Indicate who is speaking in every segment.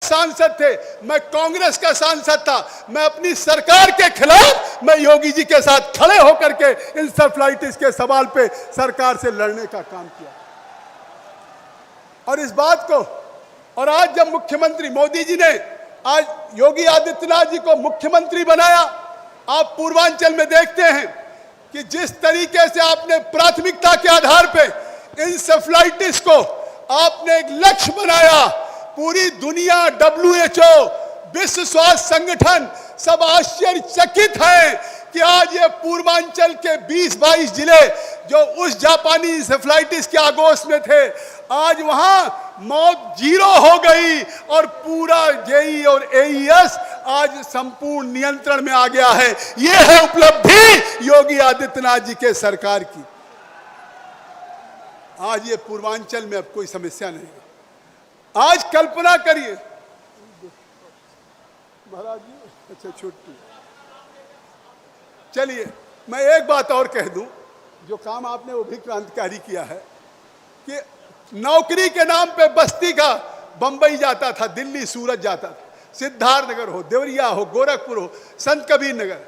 Speaker 1: सांसद थे, मैं कांग्रेस का सांसद था, मैं अपनी सरकार के खिलाफ मैं योगी जी के साथ खड़े होकर के इंसेफ्लाइटिस के सवाल पे सरकार से लड़ने का काम किया। और इस बात को, और आज जब मुख्यमंत्री मोदी जी ने आज योगी आदित्यनाथ जी को मुख्यमंत्री बनाया, आप पूर्वांचल में देखते हैं कि जिस तरीके से आपने प्राथमिकता के आधार पे इंसेफ्लाइटिस को आपने एक लक्ष्य बनाया, पूरी दुनिया, WHO, विश्व स्वास्थ्य संगठन सब आश्चर्यचकित है कि आज ये पूर्वांचल के 20-22 जिले जो उस जापानी इंसेफ्लाइटिस के आगोश में थे, आज वहां मौत 0 हो गई और पूरा JE और AES आज संपूर्ण नियंत्रण में आ गया है। ये है उपलब्धि योगी आदित्यनाथ जी के सरकार की। आज ये पूर्वांचल में अब कोई समस्या नहीं है। आज कल्पना करिए महाराज जी, अच्छा छुट्टी। चलिए मैं एक बात और कह दूं, जो काम आपने वो भी क्रांतिकारी किया है कि नौकरी के नाम पे बस्ती का बंबई जाता था, दिल्ली, सूरत जाता था, सिद्धार्थनगर हो, देवरिया हो, गोरखपुर हो, संत कबीर नगर,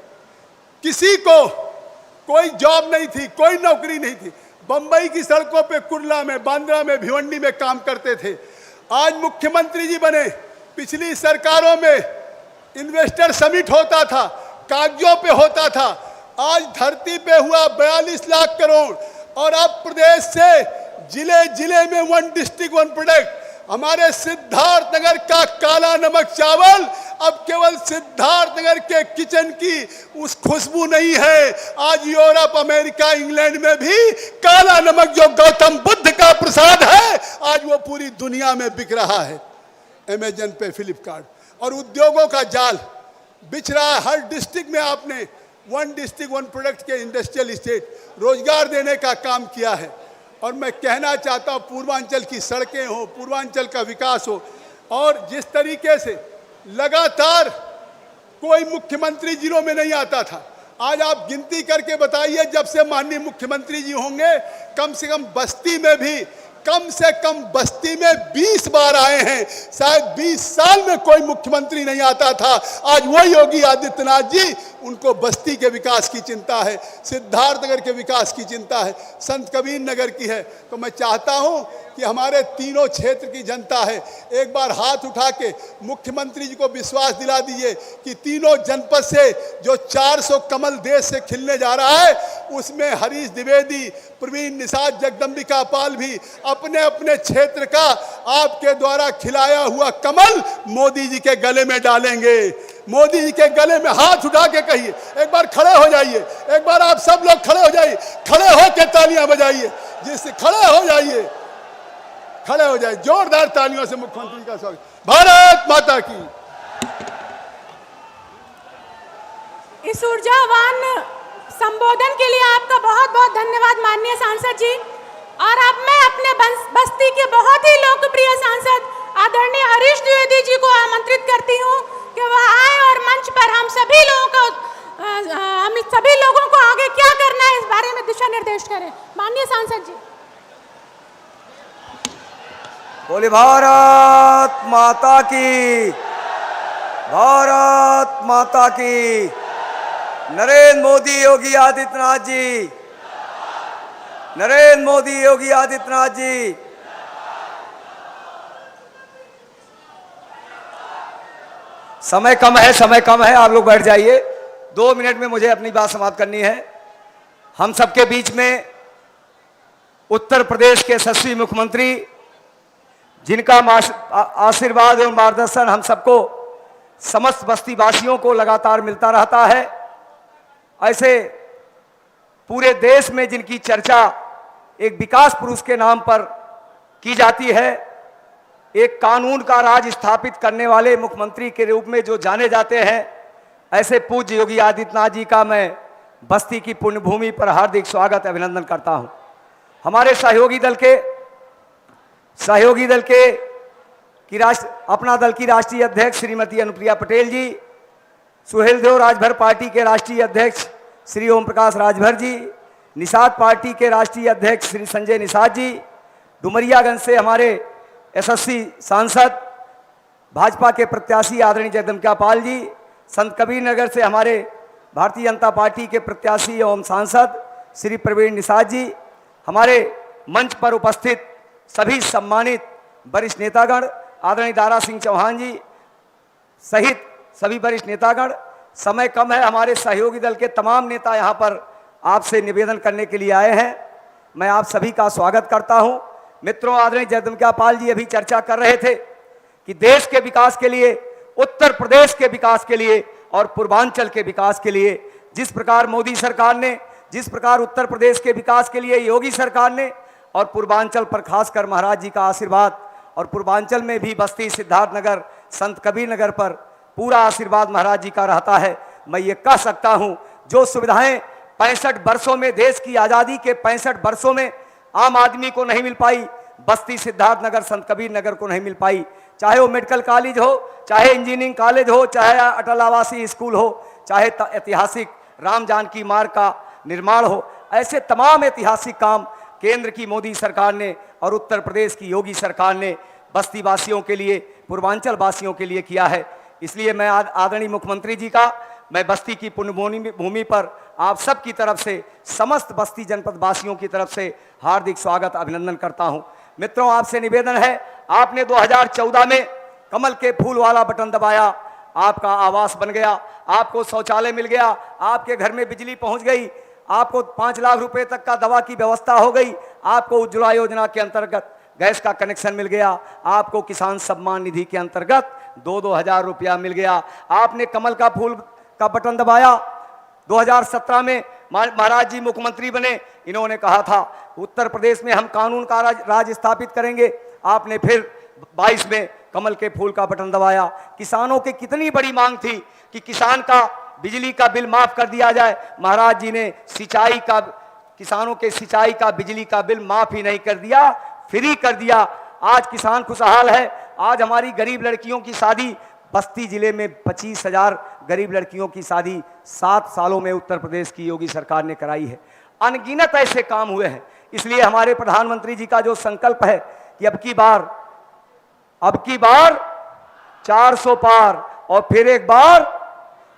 Speaker 1: किसी को कोई जॉब नहीं थी, कोई नौकरी नहीं थी। बंबई की सड़कों पे, कुर्ला में, बांद्रा में, भिवंडी में काम करते थे। आज मुख्यमंत्री जी बने, पिछली सरकारों में इन्वेस्टर समिट होता था, कागजों पे होता था, आज धरती पे हुआ 42 लाख करोड़। और अब प्रदेश से जिले जिले में 1 डिस्ट्रिक्ट 1 प्रोडक्ट। हमारे सिद्धार्थनगर का काला नमक चावल अब केवल सिद्धार्थनगर के किचन की उस खुशबू नहीं है, आज यूरोप, अमेरिका, इंग्लैंड में भी काला नमक जो गौतम बुद्ध का प्रसाद है, आज वो पूरी दुनिया में बिक रहा है, अमेजन पे, फ्लिपकार्ट। और उद्योगों का जाल बिछ रहा है। हर डिस्ट्रिक्ट में आपने 1 डिस्ट्रिक्ट 1 प्रोडक्ट के इंडस्ट्रियल स्टेट रोजगार देने का काम किया है। और मैं कहना चाहता हूँ, पूर्वांचल की सड़कें हो, पूर्वांचल का विकास हो, और जिस तरीके से लगातार कोई मुख्यमंत्री जिलों में नहीं आता था, आज आप गिनती करके बताइए, जब से माननीय मुख्यमंत्री जी होंगे, कम से कम बस्ती में भी, कम से कम बस्ती में 20 बार आए हैं। शायद 20 साल में कोई मुख्यमंत्री नहीं आता था। आज वो योगी आदित्यनाथ जी, उनको बस्ती के विकास की चिंता है, सिद्धार्थनगर के विकास की चिंता है, संत कबीर नगर की है। तो मैं चाहता हूं कि हमारे तीनों क्षेत्र की जनता है, एक बार हाथ उठा के मुख्यमंत्री जी को विश्वास दिला दीजिए कि तीनों जनपद से जो 400 कमल देश से खिलने जा रहा है, उसमें हरीश द्विवेदी, प्रवीण निषाद, जगदम्बिका पाल भी अपने अपने क्षेत्र का आपके द्वारा खिलाया हुआ कमल मोदी जी के गले में डालेंगे। मोदी जी के गले में हाथ उठा के कहिए, एक बार खड़े हो जाइए, एक बार आप सब लोग खड़े हो जाइए, खड़े होकर तालियां बजाइए, जिससे खड़े हो जाइए, खड़े हो जाए, जोरदार तालियों से मुख्यमंत्री का स्वागत। भारत माता की।
Speaker 2: इस ऊर्जावान संबोधन के लिए आपका बहुत बहुत धन्यवाद माननीय सांसद जी। और अब मैं अपने बस्ती के बहुत ही लोकप्रिय सांसद आदरणीय हरीश द्विवेदी जी को आमंत्रित करती हूँ कि वह आए और मंच पर हम सभी लोगों को आगे क्या करना है इस बारे में दिशा निर्देश करें। माननीय सांसद जी।
Speaker 3: बोले भारत माता की, भारत माता की। नरेंद्र मोदी योगी आदित्यनाथ जी, नरेंद्र मोदी योगी आदित्यनाथ जी। समय कम है, समय कम है, आप लोग बैठ जाइए। 2 मिनट में मुझे अपनी बात समाप्त करनी है। हम सबके बीच में उत्तर प्रदेश के यशस्वी मुख्यमंत्री, जिनका आशीर्वाद एवं मार्गदर्शन हम सबको, समस्त बस्ती वासियों को लगातार मिलता रहता है, ऐसे पूरे देश में जिनकी चर्चा एक विकास पुरुष के नाम पर की जाती है, एक कानून का राज स्थापित करने वाले मुख्यमंत्री के रूप में जो जाने जाते हैं, ऐसे पूज्य योगी आदित्यनाथ जी का मैं बस्ती की पुण्यभूमि पर हार्दिक स्वागत अभिनंदन करता हूं। हमारे सहयोगी दल के अपना दल की राष्ट्रीय अध्यक्ष श्रीमती अनुप्रिया पटेल जी, सुहेलदेव राजभर पार्टी के राष्ट्रीय अध्यक्ष श्री ओम प्रकाश राजभर जी, निषाद पार्टी के राष्ट्रीय अध्यक्ष श्री संजय निषाद जी, डुमरियागंज से हमारे यशस्वी सांसद भाजपा के प्रत्याशी आदरणीय जगदम्बिका पाल जी, संत कबीर नगर से हमारे भारतीय जनता पार्टी के प्रत्याशी एवं सांसद श्री प्रवीण निषाद जी, हमारे मंच पर उपस्थित सभी सम्मानित वरिष्ठ नेतागण आदरणीय दारा सिंह चौहान जी सहित सभी वरिष्ठ नेतागण। समय कम है, हमारे सहयोगी दल के तमाम नेता यहाँ पर आपसे निवेदन करने के लिए आए हैं। मैं आप सभी का स्वागत करता हूँ। मित्रों, आदरणीय जगदम्बिका पाल जी अभी चर्चा कर रहे थे कि देश के विकास के लिए, उत्तर प्रदेश के विकास के लिए और पूर्वांचल के विकास के लिए जिस प्रकार मोदी सरकार ने, जिस प्रकार उत्तर प्रदेश के विकास के लिए योगी सरकार ने और पूर्वांचल पर खासकर महाराज जी का आशीर्वाद और पूर्वांचल में भी बस्ती, सिद्धार्थ नगर, संत कबीर नगर पर पूरा आशीर्वाद महाराज जी का रहता है। मैं ये कह सकता हूँ जो सुविधाएं 65 वर्षों में, देश की आज़ादी के 65 वर्षों में आम आदमी को नहीं मिल पाई, बस्ती, सिद्धार्थ नगर, संत कबीर नगर को नहीं मिल पाई। चाहे वो मेडिकल कॉलेज हो, चाहे इंजीनियरिंग कॉलेज हो, चाहे अटल आवासीय स्कूल हो, चाहे ऐतिहासिक राम जानकी मार्ग का निर्माण हो, ऐसे तमाम ऐतिहासिक काम केंद्र की मोदी सरकार ने और उत्तर प्रदेश की योगी सरकार ने बस्ती वासियों के लिए, पूर्वांचल वासियों के लिए किया है। इसलिए मैं आदरणीय मुख्यमंत्री जी का मैं बस्ती की पुण्य भूमि पर आप सब की तरफ से, समस्त बस्ती जनपद वासियों की तरफ से हार्दिक स्वागत, अभिनंदन करता हूं। मित्रों, आपसे निवेदन है, आपने 2014 में कमल के फूल वाला बटन दबाया, आपका आवास बन गया, आपको शौचालय मिल गया, आपके घर में बिजली पहुंच गई, आपको 5 लाख रुपए तक का दवा की व्यवस्था हो गई, आपको उज्ज्वला योजना के अंतर्गत गैस का कनेक्शन मिल गया, आपको किसान सम्मान निधि के अंतर्गत 2-2 हज़ार रुपया मिल गया। आपने कमल का फूल का बटन दबाया। 2017 में महाराज जी मुख्यमंत्री बने, इन्होंने कहा था उत्तर प्रदेश में हम कानून का राज स्थापित करेंगे। आपने फिर 22 में कमल के फूल का बटन दबाया। किसानों की कितनी बड़ी मांग थी कि किसान का बिजली का बिल माफ कर दिया जाए, महाराज जी ने सिंचाई का, किसानों के सिंचाई का बिजली का बिल माफ ही नहीं कर दिया, फ्री कर दिया। आज किसान खुशहाल है। आज हमारी गरीब लड़कियों की शादी, बस्ती जिले में 25,000 गरीब लड़कियों की शादी 7 सालों में उत्तर प्रदेश की योगी सरकार ने कराई है। अनगिनत ऐसे काम हुए हैं। इसलिए हमारे प्रधानमंत्री जी का जो संकल्प है कि अब की बार 400 पार और फिर एक बार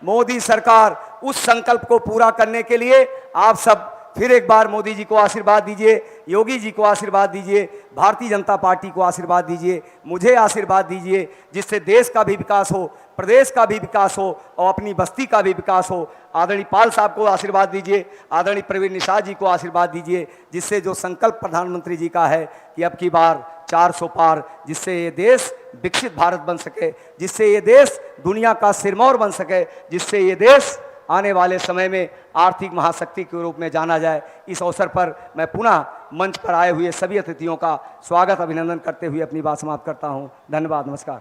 Speaker 3: मोदी सरकार, उस संकल्प को पूरा करने के लिए आप सब फिर एक बार मोदी जी को आशीर्वाद दीजिए, योगी जी को आशीर्वाद दीजिए, भारतीय जनता पार्टी को आशीर्वाद दीजिए, मुझे आशीर्वाद दीजिए, जिससे देश का भी विकास हो, प्रदेश का भी विकास हो और अपनी बस्ती का भी विकास हो। आदरणीय पाल साहब को आशीर्वाद दीजिए, आदरणीय प्रवीण निषाद जी को आशीर्वाद दीजिए, जिससे जो संकल्प प्रधानमंत्री जी का है कि अब की बार 400 पार, जिससे ये देश विकसित भारत बन सके, जिससे ये देश दुनिया का सिरमौर बन सके, जिससे ये देश आने वाले समय में आर्थिक महाशक्ति के रूप में जाना जाए। इस अवसर पर मैं पुनः मंच पर आए हुए सभी अतिथियों का स्वागत, अभिनंदन करते हुए अपनी बात समाप्त करता हूं। धन्यवाद, नमस्कार।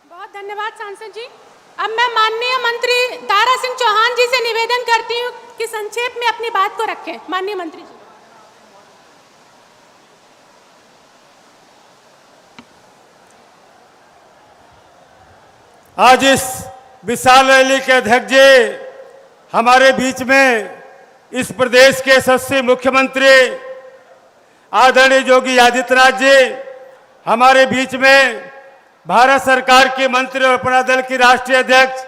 Speaker 2: बहुत धन्यवाद सांसद जी। अब मैं माननीय मंत्री दारा सिंह चौहान जी से निवेदन करती हूँ कि संक्षेप में अपनी बात को रखें। माननीय मंत्री जी।
Speaker 4: आज इस विशाल रैली के अध्यक्ष जी, हमारे बीच में इस प्रदेश के यशस्वी मुख्यमंत्री आदरणीय योगी आदित्यनाथ जी, हमारे बीच में भारत सरकार के मंत्री और अपना दल की राष्ट्रीय अध्यक्ष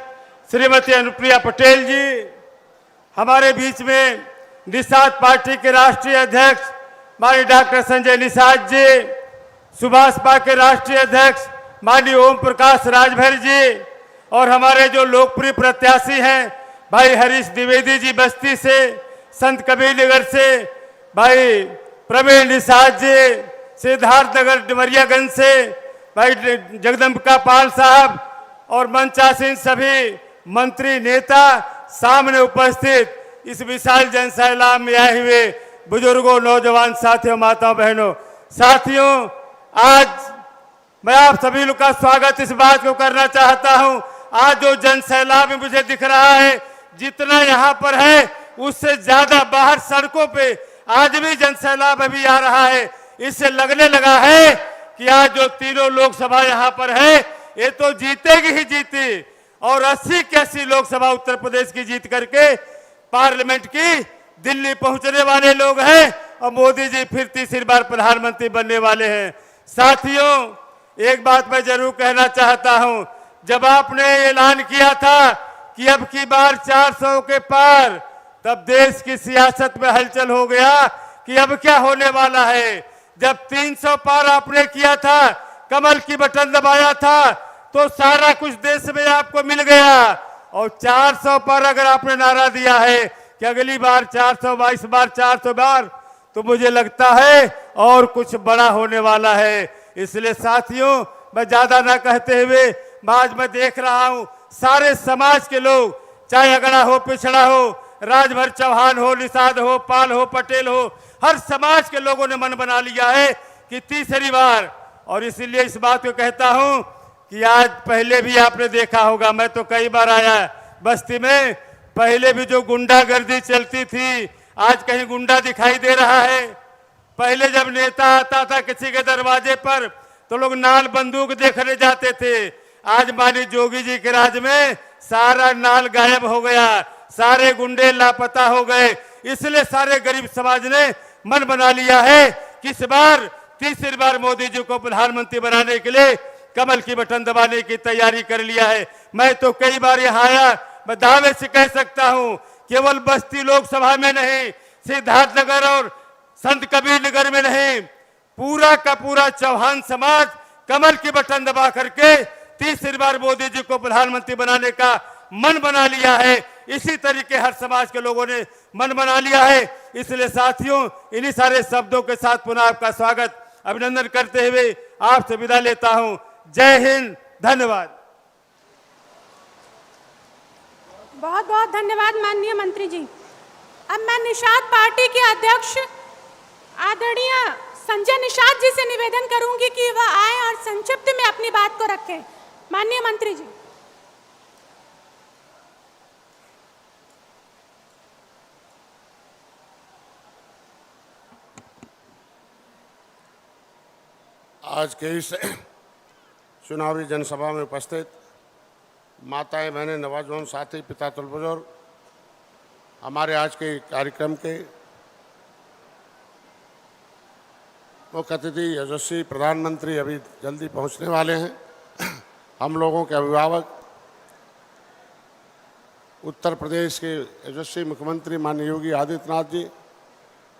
Speaker 4: श्रीमती अनुप्रिया पटेल जी, हमारे बीच में निषाद पार्टी के राष्ट्रीय अध्यक्ष माननीय डॉक्टर संजय निषाद जी, सुभाषपा के राष्ट्रीय अध्यक्ष माननीय ओम प्रकाश राजभर जी, और हमारे जो लोकप्रिय प्रत्याशी हैं भाई हरीश द्विवेदी जी बस्ती से, संत कबीर नगर से भाई प्रवीण निषाद जी, सिद्धार्थ नगर डुमरियागंज से भाई जगदम्बिका पाल साहब और मंचासीन सभी मंत्री नेता, सामने उपस्थित इस विशाल जनसैलाब में आए हुए बुजुर्गों, नौजवान साथियों, माताओं, बहनों, साथियों, आज मैं आप सभी लोग का स्वागत इस बात को करना चाहता हूं। आज जो जनसैलाब में मुझे दिख रहा है, जितना यहाँ पर है उससे ज्यादा बाहर सड़कों पे आज भी जनसैलाब अभी आ रहा है। इससे लगने लगा है कि आज जो तीनों लोकसभा यहाँ पर है ये तो जीतेगी ही जीती, और 80 की 80 लोकसभा उत्तर प्रदेश की जीत करके पार्लियामेंट की दिल्ली पहुंचने वाले लोग हैं, और मोदी जी फिर तीसरी बार प्रधानमंत्री बनने वाले हैं। साथियों, एक बात मैं जरूर कहना चाहता हूं, जब आपने ऐलान किया था कि अब की बार 400 के पार, तब देश की सियासत में हलचल हो गया कि अब क्या होने वाला है। जब 300 पार आपने किया था, कमल की बटन दबाया था, तो सारा कुछ देश में आपको मिल गया। और 400 पर अगर आपने नारा दिया है कि अगली बार 400, इस बार 400 बार, तो मुझे लगता है और कुछ बड़ा होने वाला है। इसलिए साथियों, मैं ज्यादा ना कहते हुए, आज मैं देख रहा हूं सारे समाज के लोग, चाहे अगड़ा हो, पिछड़ा हो, राजभर, चौहान हो, निषाद हो, पाल हो, पटेल हो, हर समाज के लोगों ने मन बना लिया है कि तीसरी बार। और इसीलिए इस बात को कहता हूं कि आज पहले भी आपने देखा होगा, मैं तो कई बार आया बस्ती में, पहले भी जो गुंडागर्दी चलती थी, आज कहीं गुंडा दिखाई दे रहा है। पहले जब नेता आता था किसी के दरवाजे पर, तो लोग नाल बंदूक देखने जाते थे। आज मानी जोगी जी के राज में सारा नाल गायब हो गया, सारे गुंडे लापता हो गए। इसलिए सारे गरीब समाज ने मन बना लिया है कि इस बार तीसरी बार मोदी जी को प्रधानमंत्री बनाने के लिए कमल की बटन दबाने की तैयारी कर लिया है। मैं तो कई बार यहाँ आया, मैं दावे से कह सकता हूँ, केवल बस्ती लोकसभा में नहीं, सिद्धार्थनगर और संत कबीर नगर में नहीं, पूरा का पूरा चौहान समाज कमल की बटन दबा करके तीसरी बार मोदी जी को प्रधानमंत्री बनाने का मन बना लिया है। इसी तरीके हर समाज के लोगों ने मन बना लिया है। इसलिए साथियों, इन्हीं सारे शब्दों के साथ पुनः आपका स्वागत, अभिनंदन करते हुए आपसे विदा लेता हूं। जय हिंद, धन्यवाद।
Speaker 2: बहुत बहुत धन्यवाद माननीय मंत्री जी। अब मैं निषाद पार्टी के अध्यक्ष आदरणीय संजय निषाद जी से निवेदन करूंगी कि वह आए और संक्षिप्त में अपनी बात को रखें। माननीय मंत्री जी।
Speaker 5: आज के इस चुनावी जनसभा में उपस्थित माताएं, बहनें, नौजवान साथी, पिता, बुजुर्ग, हमारे आज के कार्यक्रम के मुख्य अतिथि यशस्वी प्रधानमंत्री अभी जल्दी पहुंचने वाले हैं, हम लोगों के अभिभावक, उत्तर प्रदेश के यशस्वी मुख्यमंत्री माननीय योगी आदित्यनाथ जी,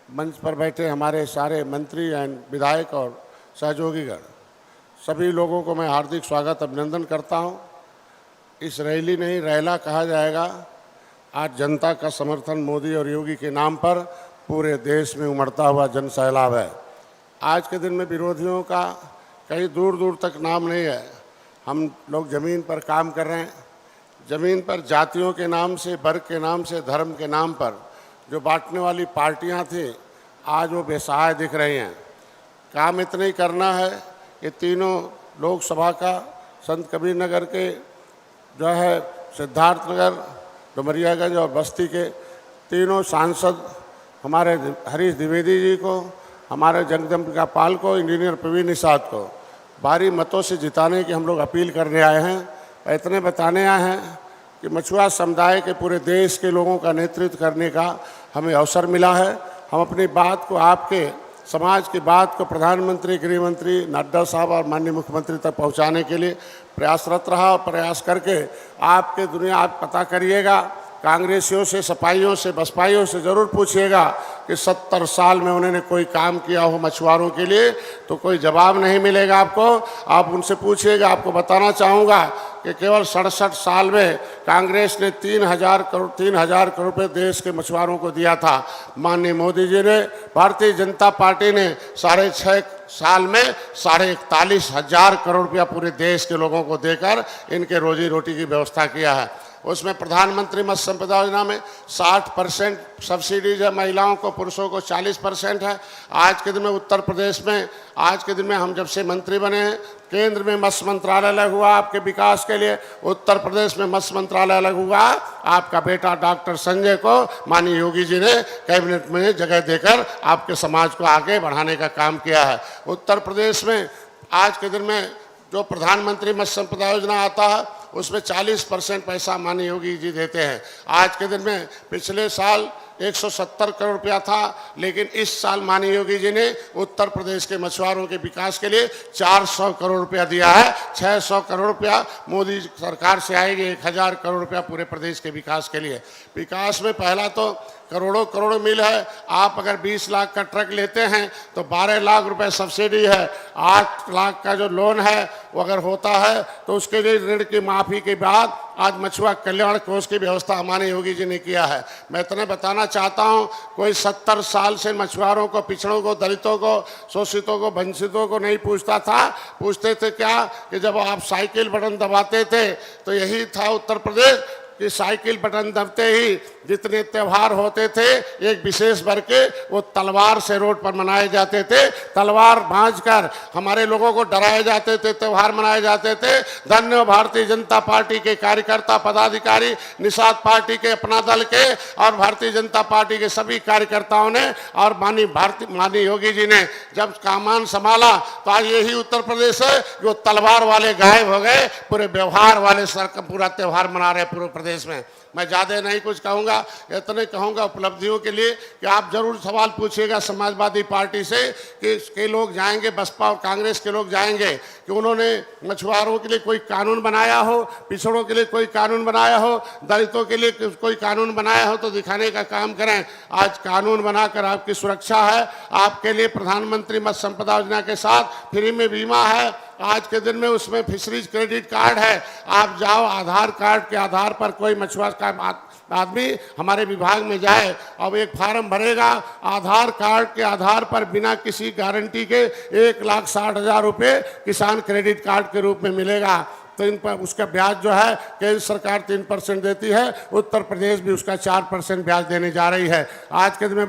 Speaker 5: मंच पर बैठे हमारे सारे मंत्री एवं विधायक और सहयोगीगण, सभी लोगों को मैं हार्दिक स्वागत अभिनंदन करता हूं। इस रैली नहीं, रैला कहा जाएगा। आज जनता का समर्थन मोदी और योगी के नाम पर पूरे देश में उमड़ता हुआ जन सैलाब है। आज के दिन में विरोधियों का कहीं दूर दूर तक नाम नहीं है। हम लोग ज़मीन पर काम कर रहे हैं। ज़मीन पर जातियों के नाम से, वर्ग के नाम से, धर्म के नाम पर जो बांटने वाली पार्टियां थी, आज वो बेसहाय दिख रही हैं। काम इतना ही करना है कि तीनों लोकसभा का संत कबीर नगर के जो है, सिद्धार्थनगर, डुमरियागंज और बस्ती के तीनों सांसद हमारे हरीश द्विवेदी जी को, हमारे जगदम्बिका पाल को, इंजीनियर प्रवीण निषाद को भारी मतों से जिताने की हम लोग अपील करने आए हैं। इतने बताने आए हैं कि मछुआ समुदाय के पूरे देश के लोगों का नेतृत्व करने का हमें अवसर मिला है। हम अपनी बात को, आपके समाज की बात को प्रधानमंत्री, गृह मंत्री नड्डा साहब और माननीय मुख्यमंत्री तक पहुंचाने के लिए प्रयासरत रहा और प्रयास करके आपके दुनिया आप पता करिएगा। कांग्रेसियों से, सपाइयों से, बसपाइयों से ज़रूर पूछिएगा कि 70 साल में उन्होंने कोई काम किया हो मछुआरों के लिए, तो कोई जवाब नहीं मिलेगा आपको। आप उनसे पूछिएगा। आपको बताना चाहूँगा कि केवल 67 साल में कांग्रेस ने 3,000 करोड़ रुपये देश के मछुआरों को दिया था। माननीय मोदी जी ने, भारतीय जनता पार्टी ने 6.5 साल में 41,500 करोड़ रुपया पूरे देश के लोगों को देकर इनके रोजी रोटी की व्यवस्था किया है। उसमें प्रधानमंत्री मत्स्य संपदा योजना में 60% सब्सिडीज है महिलाओं को, पुरुषों को 40% है। आज के दिन में उत्तर प्रदेश में, आज के दिन में हम जब से मंत्री बने हैं, केंद्र में मत्स्य मंत्रालय अलग हुआ आपके विकास के लिए, उत्तर प्रदेश में मत्स्य मंत्रालय अलग हुआ। आपका बेटा डॉक्टर संजय को माननीय योगी जी ने कैबिनेट में जगह देकर आपके समाज को आगे बढ़ाने का काम किया है। उत्तर प्रदेश में आज के दिन में जो प्रधानमंत्री मत्स्य संपदा योजना आता है, उसमें 40% पैसा माननीय योगी जी देते हैं। आज के दिन में पिछले साल 170 करोड़ रुपया था, लेकिन इस साल माननीय योगी जी ने उत्तर प्रदेश के मछुआरों के विकास के लिए 400 करोड़ रुपया दिया है। 600 करोड़ रुपया मोदी सरकार से आएगी, 1000 करोड़ रुपया पूरे प्रदेश के विकास के लिए। विकास में पहला तो करोड़ों करोड़ मिल है। आप अगर 20 लाख का ट्रक लेते हैं तो 12 लाख रुपए सब्सिडी है। 8 लाख का जो लोन है वो अगर होता है तो उसके लिए ऋण की माफ़ी के बाद आज मछुआ कल्याण कोष की व्यवस्था माननीय योगी जी ने किया है। मैं इतना बताना चाहता हूं, कोई 70 साल से मछुआरों को, पिछड़ों को, दलितों को, शोषितों को, वंचितों को नहीं पूछता था। पूछते थे क्या कि जब आप साइकिल बटन दबाते थे तो यही था उत्तर प्रदेश कि साइकिल बटन दबते ही जितने त्यौहार होते थे एक विशेष वर्ग के वो तलवार से रोड पर मनाए जाते थे। तलवार भांजकर हमारे लोगों को डराए जाते थे, त्यौहार मनाए जाते थे। धन्य भारतीय जनता पार्टी के कार्यकर्ता, पदाधिकारी, निषाद पार्टी के, अपना दल के और भारतीय जनता पार्टी के सभी कार्यकर्ताओं ने और माननीय योगी जी ने जब कामान संभाला तो आज यही उत्तर प्रदेश है जो तलवार वाले गायब हो गए, पूरे व्यवहार वाले पूरा त्यौहार मना रहे पूरे प्रदेश में। मैं ज़्यादा नहीं कुछ कहूँगा, इतने कहूँगा उपलब्धियों के लिए कि आप जरूर सवाल पूछिएगा समाजवादी पार्टी से कि के लोग जाएंगे, बसपा और कांग्रेस के लोग जाएंगे कि उन्होंने मछुआरों के लिए कोई कानून बनाया हो, पिछड़ों के लिए कोई कानून बनाया हो, दलितों के लिए कोई कानून बनाया हो तो दिखाने का काम करें। आज कानून बनाकर आपकी सुरक्षा है। आपके लिए प्रधानमंत्री मत्स्य संपदा योजना के साथ फ्री में बीमा है। आज के दिन में उसमें फिशरीज क्रेडिट कार्ड है। आप जाओ, आधार कार्ड के आधार पर कोई मछुआरा का आदमी हमारे विभाग में जाए और एक फार्म भरेगा, आधार कार्ड के आधार पर बिना किसी गारंटी के 1,60,000 रुपये किसान क्रेडिट कार्ड के रूप में मिलेगा। तो इन पर उसका ब्याज जो है केंद्र सरकार 3% देती है, उत्तर प्रदेश भी उसका 4% ब्याज देने जा रही है। आज के दिन में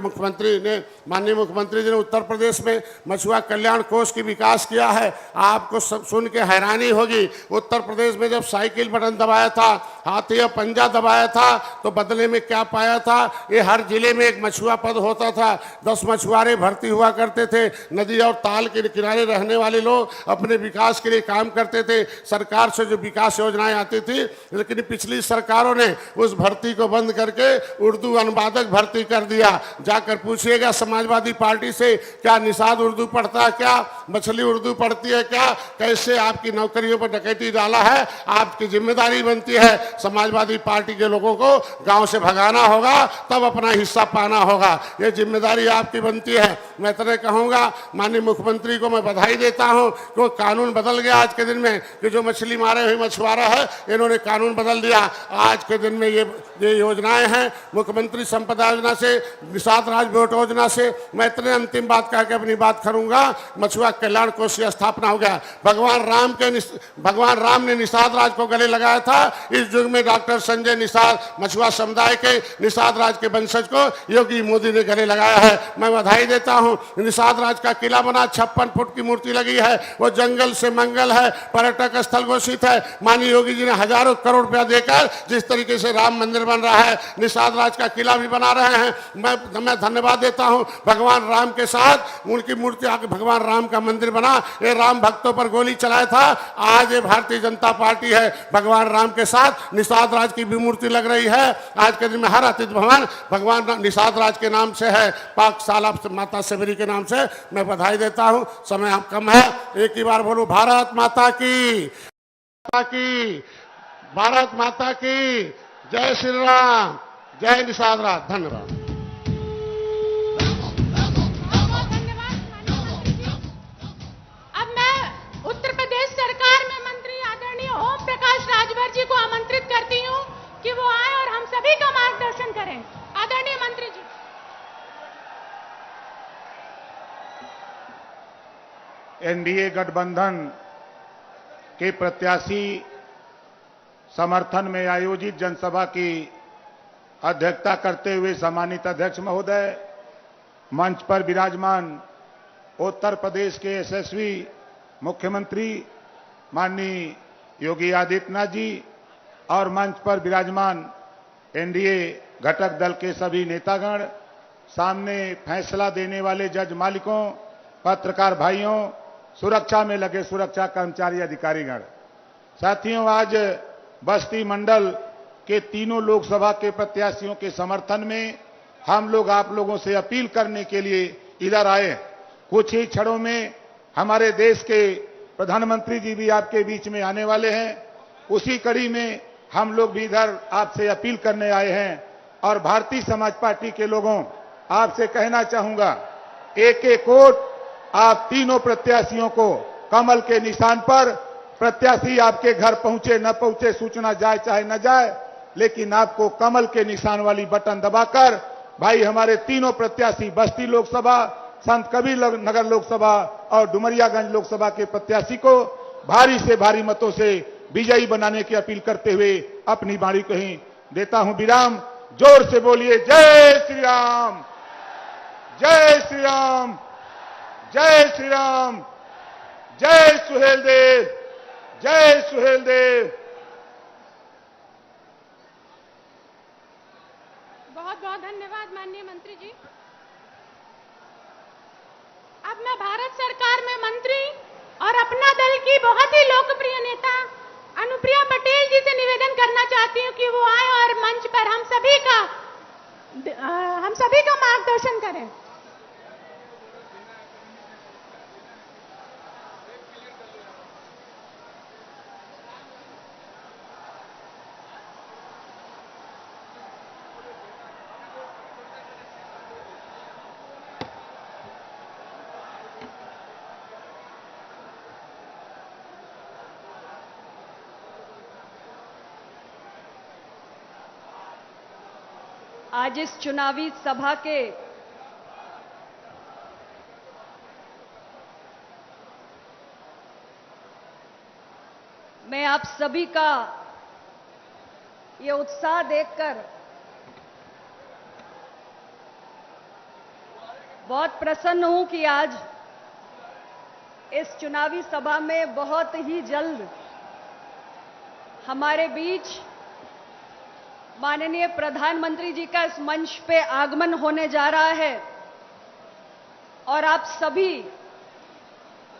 Speaker 5: माननीय मुख्यमंत्री जी ने उत्तर प्रदेश में मछुआ कल्याण कोष की विकास किया है। आपको सुन के हैरानी होगी, उत्तर प्रदेश में जब साइकिल बटन दबाया था, हाथी और पंजा दबाया था तो बदले में क्या पाया था? ये हर जिले में एक मछुआ पद होता था, 10 मछुआरे भर्ती हुआ करते थे। नदी और ताल के किनारे रहने वाले लोग अपने विकास के लिए काम करते थे। सरकार से जो विकास योजनाएं आती थी, लेकिन पिछली सरकारों ने उस भर्ती को बंद करके उर्दू अनुवादक भर्ती कर दिया। जाकर पूछिएगा समाजवादी पार्टी से, क्या निषाद उर्दू पढ़ता है, क्या मछली उर्दू पढ़ती है, क्या कैसे आपकी नौकरियों पर डकैती डाला है? आपकी जिम्मेदारी बनती है समाजवादी पार्टी के लोगों को गांव से भगाना होगा, तब अपना हिस्सा पाना होगा। ये जिम्मेदारी आपकी बनती है। मैं इतना कहूँगा, माननीय मुख्यमंत्री को मैं बधाई देता हूँ कि कानून बदल गया आज के दिन में कि जो मछली मारे हुए मछुआरा है इन्होंने कानून बदल दिया। आज के दिन में ये योजनाएं हैं, मुख्यमंत्री संपदा योजना से, निषाद राज बोट योजना से। मैं इतने अंतिम बात कह के अपनी बात करूंगा, मछुआ कल्याण कोष की स्थापना हो गया। भगवान राम ने निषाद राज को गले लगाया था। इस युग में डॉक्टर संजय निषाद मछुआ समुदाय के निषाद राज के वंशज को योगी मोदी ने गले लगाया है। मैं बधाई देता हूँ। निषाद राज का किला बना, 56 फुट की मूर्ति लगी है, वो जंगल से मंगल है, पर्यटक स्थल घोषित है। माननीय योगी जी ने हजारों करोड़ रुपया देकर जिस तरीके से राम मंदिर बन रहा है, निषाद राज का किला भी बना रहे हैं। मैं धन्यवाद देता हूं। भगवान राम के साथ उनकी मूर्ति आके भगवान राम का मंदिर बना। ये राम भक्तों पर गोली चलाया था, आज ये भारतीय जनता पार्टी है। भगवान राम के साथ निषाद राज की भी मूर्ति लग रही है। आज के दिन में हर अतिथि भवन भगवान निषाद राज के नाम से है, पाकशाला माता सेवरी के नाम से। मैं बधाई देता हूं। समय कम है, एक ही बार बोलूं, भारत माता की, भारत माता की जय श्री राम, जय निषाद राज। धन्यवाद।
Speaker 2: अब मैं उत्तर प्रदेश सरकार में मंत्री आदरणीय ओम प्रकाश राजभर जी को आमंत्रित करती हूं कि वो आए और हम सभी का मार्गदर्शन करें। आदरणीय मंत्री जी।
Speaker 6: एनडीए गठबंधन के प्रत्याशी समर्थन में आयोजित जनसभा की अध्यक्षता करते हुए सम्मानित अध्यक्ष महोदय, मंच पर विराजमान उत्तर प्रदेश के यशस्वी मुख्यमंत्री माननीय योगी आदित्यनाथ जी और मंच पर विराजमान एनडीए घटक दल के सभी नेतागण, सामने फैसला देने वाले जज मालिकों, पत्रकार भाइयों, सुरक्षा में लगे सुरक्षा कर्मचारी अधिकारीगण, साथियों, आज बस्ती मंडल के तीनों लोकसभा के प्रत्याशियों के समर्थन में हम लोग आप लोगों से अपील करने के लिए इधर आए। कुछ ही क्षणों में हमारे देश के प्रधानमंत्री जी भी आपके बीच में आने वाले हैं। उसी कड़ी में हम लोग भी इधर आपसे अपील करने आए हैं। और भारतीय समाज पार्टी के लोगों, आपसे कहना चाहूंगा, एक एक वोट आप तीनों प्रत्याशियों को कमल के निशान पर, प्रत्याशी आपके घर पहुंचे न पहुंचे, सूचना जाए चाहे न जाए, लेकिन आपको कमल के निशान वाली बटन दबाकर भाई हमारे तीनों प्रत्याशी बस्ती लोकसभा, संत कबीर नगर लोकसभा और डुमरियागंज लोकसभा के प्रत्याशी को भारी से भारी मतों से विजयी बनाने की अपील करते हुए अपनी बाणी कहीं देता हूं विराम। जोर से बोलिए जय श्री राम, जय श्री राम, जय श्री राम, जय सुहेल देव, जय सुहेल देव।
Speaker 2: बहुत बहुत धन्यवाद माननीय मंत्री जी। अब मैं भारत सरकार में मंत्री और अपना दल की बहुत ही लोकप्रिय नेता अनुप्रिया पटेल जी से निवेदन करना चाहती हूं कि वो आए और मंच पर हम सभी का मार्गदर्शन करें।
Speaker 7: आज इस चुनावी सभा के मैं आप सभी का ये उत्साह देखकर बहुत प्रसन्न हूं कि आज इस चुनावी सभा में बहुत ही जल्द हमारे बीच माननीय प्रधानमंत्री जी का इस मंच पे आगमन होने जा रहा है और आप सभी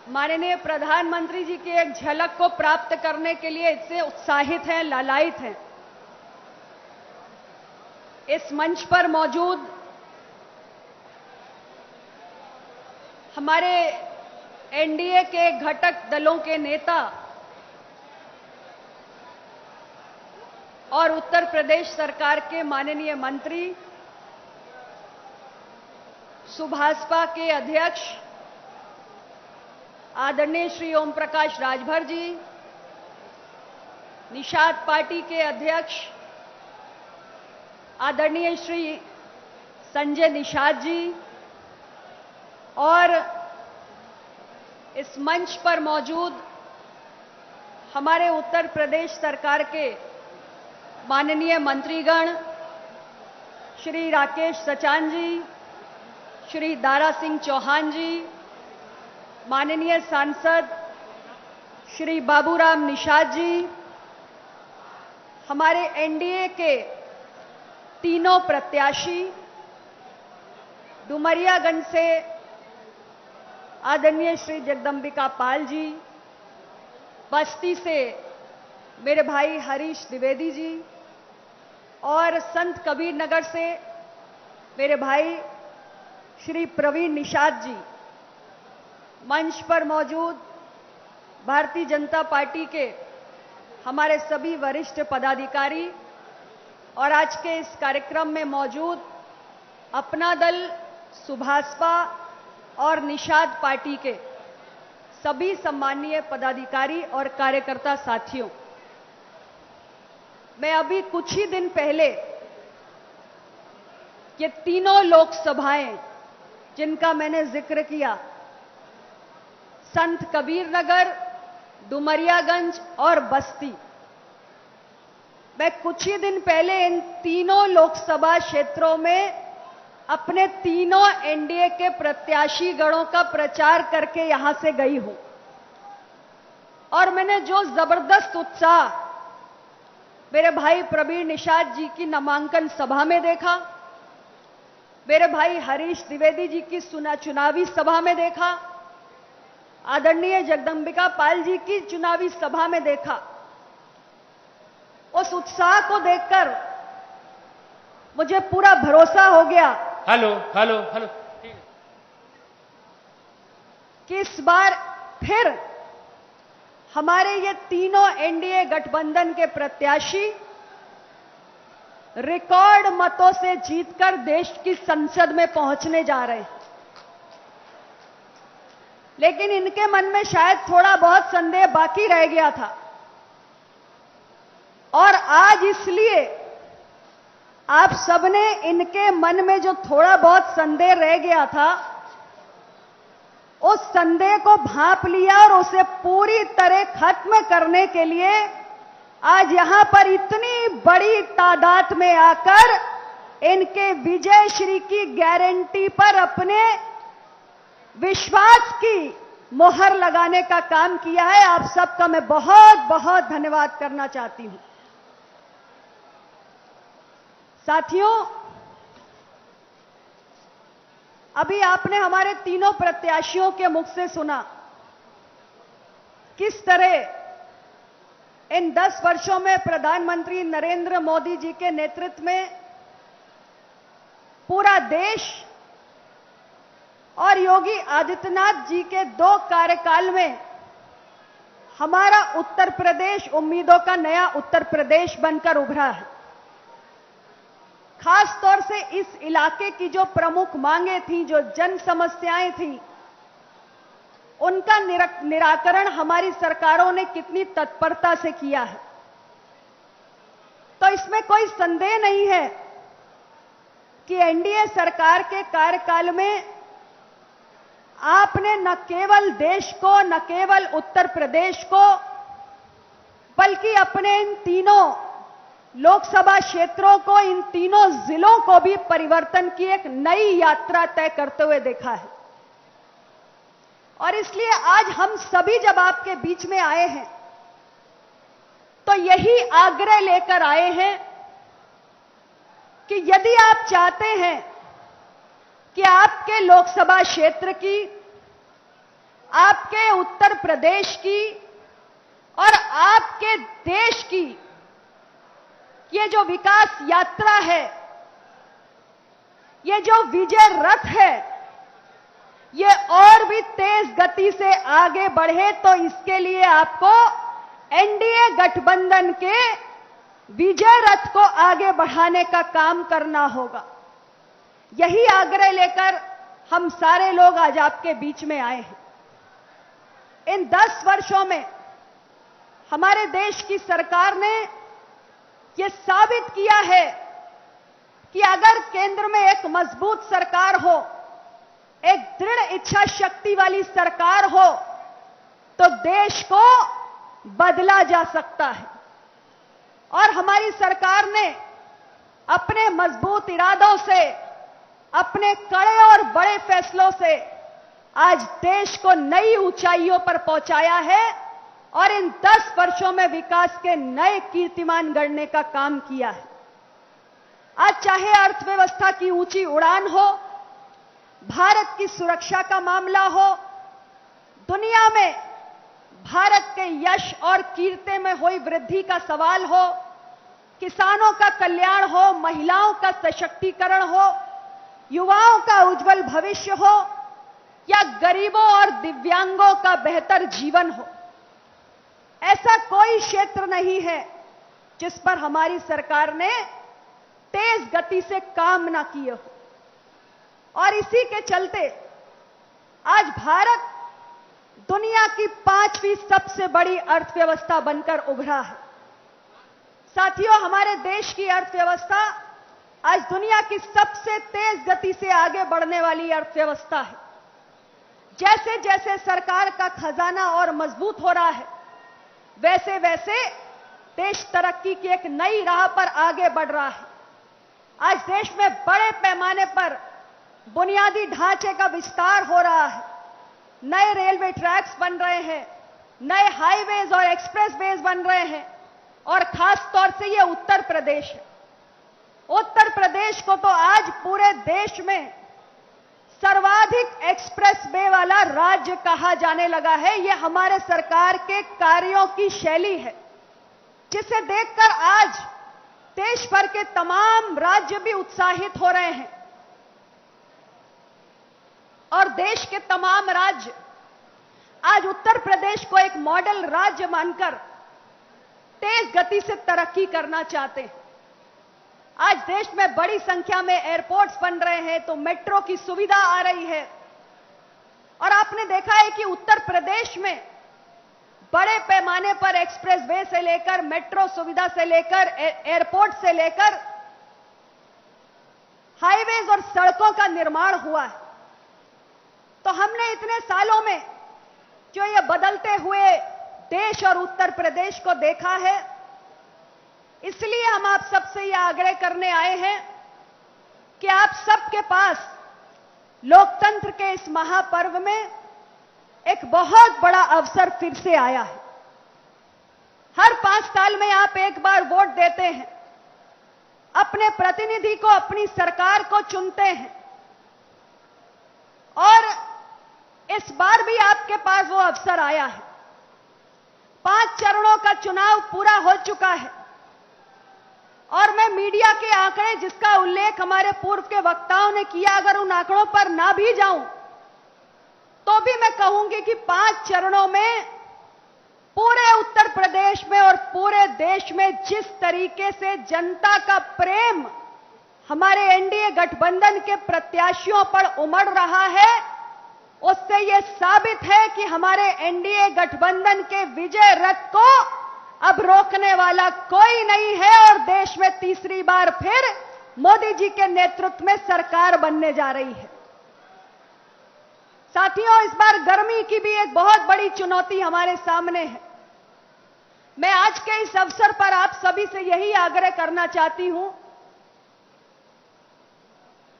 Speaker 7: माननीय प्रधानमंत्री जी की एक झलक को प्राप्त करने के लिए इससे उत्साहित हैं, लालायित हैं। इस मंच पर मौजूद हमारे एनडीए के घटक दलों के नेता और उत्तर प्रदेश सरकार के माननीय मंत्री, सुभाषपा के अध्यक्ष आदरणीय श्री ओम प्रकाश राजभर जी, निषाद पार्टी के अध्यक्ष आदरणीय श्री संजय निषाद जी और इस मंच पर मौजूद हमारे उत्तर प्रदेश सरकार के माननीय मंत्रीगण श्री राकेश सचान जी, श्री दारा सिंह चौहान जी, माननीय सांसद श्री बाबूराम निषाद जी, हमारे एनडीए के तीनों प्रत्याशी, डुमरियागंज से आदरणीय श्री जगदम्बिका पाल जी, बस्ती से मेरे भाई हरीश द्विवेदी जी और संत कबीर नगर से मेरे भाई श्री प्रवीण निषाद जी, मंच पर मौजूद भारतीय जनता पार्टी के हमारे सभी वरिष्ठ पदाधिकारी और आज के इस कार्यक्रम में मौजूद अपना दल, सुभाषपा और निषाद पार्टी के सभी सम्माननीय पदाधिकारी और कार्यकर्ता साथियों, मैं अभी कुछ ही दिन पहले ये तीनों लोकसभाएं जिनका मैंने जिक्र किया, संत कबीर नगर, डुमरियागंज और बस्ती, मैं कुछ ही दिन पहले इन तीनों लोकसभा क्षेत्रों में अपने तीनों एनडीए के प्रत्याशी गणों का प्रचार करके यहां से गई हूं और मैंने जो जबरदस्त उत्साह मेरे भाई प्रवीण निषाद जी की नामांकन सभा में देखा, मेरे भाई हरीश द्विवेदी जी की चुनावी सभा में देखा, आदरणीय जगदम्बिका पाल जी की चुनावी सभा में देखा, उस उत्साह को देखकर मुझे पूरा भरोसा हो गया
Speaker 4: हेलो हेलो हेलो
Speaker 7: कि इस बार फिर हमारे ये तीनों एनडीए गठबंधन के प्रत्याशी रिकॉर्ड मतों से जीतकर देश की संसद में पहुंचने जा रहे हैं। लेकिन इनके मन में शायद थोड़ा बहुत संदेह बाकी रह गया था और आज इसलिए आप सबने इनके मन में जो थोड़ा बहुत संदेह रह गया था उस संदेह को भांप लिया और उसे पूरी तरह खत्म करने के लिए आज यहां पर इतनी बड़ी तादाद में आकर इनके विजय श्री की गारंटी पर अपने विश्वास की मोहर लगाने का काम किया है। आप सबका मैं बहुत बहुत धन्यवाद करना चाहती हूं। साथियों, अभी आपने हमारे तीनों प्रत्याशियों के मुख से सुना किस तरह इन 10 वर्षों में प्रधानमंत्री नरेंद्र मोदी जी के नेतृत्व में पूरा देश और योगी आदित्यनाथ जी के 2 कार्यकाल में हमारा उत्तर प्रदेश उम्मीदों का नया उत्तर प्रदेश बनकर उभरा है। खास तौर से इस इलाके की जो प्रमुख मांगें थी, जो जन समस्याएं थी, उनका निराकरण हमारी सरकारों ने कितनी तत्परता से किया है। तो इसमें कोई संदेह नहीं है कि एनडीए सरकार के कार्यकाल में आपने न केवल देश को, न केवल उत्तर प्रदेश को, बल्कि अपने इन तीनों लोकसभा क्षेत्रों को, इन तीनों जिलों को भी परिवर्तन की एक नई यात्रा तय करते हुए देखा है। और इसलिए आज हम सभी जब आपके बीच में आए हैं तो यही आग्रह लेकर आए हैं कि यदि आप चाहते हैं कि आपके लोकसभा क्षेत्र की, आपके उत्तर प्रदेश की और आपके देश की ये जो विकास यात्रा है, ये जो विजय रथ है, ये और भी तेज गति से आगे बढ़े, तो इसके लिए आपको एनडीए गठबंधन के विजय रथ को आगे बढ़ाने का काम करना होगा। यही आग्रह लेकर हम सारे लोग आज आपके बीच में आए हैं। इन 10 वर्षों में हमारे देश की सरकार ने यह साबित किया है कि अगर केंद्र में एक मजबूत सरकार हो, एक दृढ़ इच्छा शक्ति वाली सरकार हो, तो देश को बदला जा सकता है। और हमारी सरकार ने अपने मजबूत इरादों से, अपने कड़े और बड़े फैसलों से आज देश को नई ऊंचाइयों पर पहुंचाया है और इन 10 वर्षों में विकास के नए कीर्तिमान गढ़ने का काम किया है। आज चाहे अर्थव्यवस्था की ऊंची उड़ान हो, भारत की सुरक्षा का मामला हो, दुनिया में भारत के यश और कीर्ति में हुई वृद्धि का सवाल हो, किसानों का कल्याण हो, महिलाओं का सशक्तिकरण हो, युवाओं का उज्जवल भविष्य हो या गरीबों और दिव्यांगों का बेहतर जीवन हो, ऐसा कोई क्षेत्र नहीं है जिस पर हमारी सरकार ने तेज गति से काम ना किए हो। और इसी के चलते आज भारत दुनिया की 5वीं सबसे बड़ी अर्थव्यवस्था बनकर उभरा है। साथियों, हमारे देश की अर्थव्यवस्था आज दुनिया की सबसे तेज गति से आगे बढ़ने वाली अर्थव्यवस्था है। जैसे जैसे सरकार का खजाना और मजबूत हो रहा है, वैसे वैसे देश तरक्की की एक नई राह पर आगे बढ़ रहा है। आज देश में बड़े पैमाने पर बुनियादी ढांचे का विस्तार हो रहा है। नए रेलवे ट्रैक्स बन रहे हैं, नए हाईवेज और एक्सप्रेसवेज बन रहे हैं और खास तौर से ये उत्तर प्रदेश है। उत्तर प्रदेश को तो आज पूरे देश में सर्वाधिक एक्सप्रेसवे वाला राज्य कहा जाने लगा है। ये हमारे सरकार के कार्यों की शैली है, जिसे देखकर आज देश भर के तमाम राज्य भी उत्साहित हो रहे हैं और देश के तमाम राज्य आज उत्तर प्रदेश को एक मॉडल राज्य मानकर तेज गति से तरक्की करना चाहते हैं। आज देश में बड़ी संख्या में एयरपोर्ट्स बन रहे हैं, तो मेट्रो की सुविधा आ रही है और आपने देखा है कि उत्तर प्रदेश में बड़े पैमाने पर एक्सप्रेसवे से लेकर मेट्रो सुविधा से लेकर एयरपोर्ट से लेकर हाईवेज और सड़कों का निर्माण हुआ है। तो हमने इतने सालों में जो ये बदलते हुए देश और उत्तर प्रदेश को देखा है, इसलिए हम आप सबसे यह आग्रह करने आए हैं कि आप सबके पास लोकतंत्र के इस महापर्व में एक बहुत बड़ा अवसर फिर से आया है। हर 5 साल में आप एक बार वोट देते हैं, अपने प्रतिनिधि को, अपनी सरकार को चुनते हैं और इस बार भी आपके पास वो अवसर आया है। 5 चरणों का चुनाव पूरा हो चुका है और मैं मीडिया के आंकड़े जिसका उल्लेख हमारे पूर्व के वक्ताओं ने किया, अगर उन आंकड़ों पर ना भी जाऊं तो भी मैं कहूंगी कि 5 चरणों में पूरे उत्तर प्रदेश में और पूरे देश में जिस तरीके से जनता का प्रेम हमारे एनडीए गठबंधन के प्रत्याशियों पर उमड़ रहा है, उससे यह साबित है कि हमारे एनडीए गठबंधन के विजय रथ को अब रोकने वाला कोई नहीं है और देश में तीसरी बार फिर मोदी जी के नेतृत्व में सरकार बनने जा रही है। साथियों, इस बार गर्मी की भी एक बहुत बड़ी चुनौती हमारे सामने है। मैं आज के इस अवसर पर आप सभी से यही आग्रह करना चाहती हूं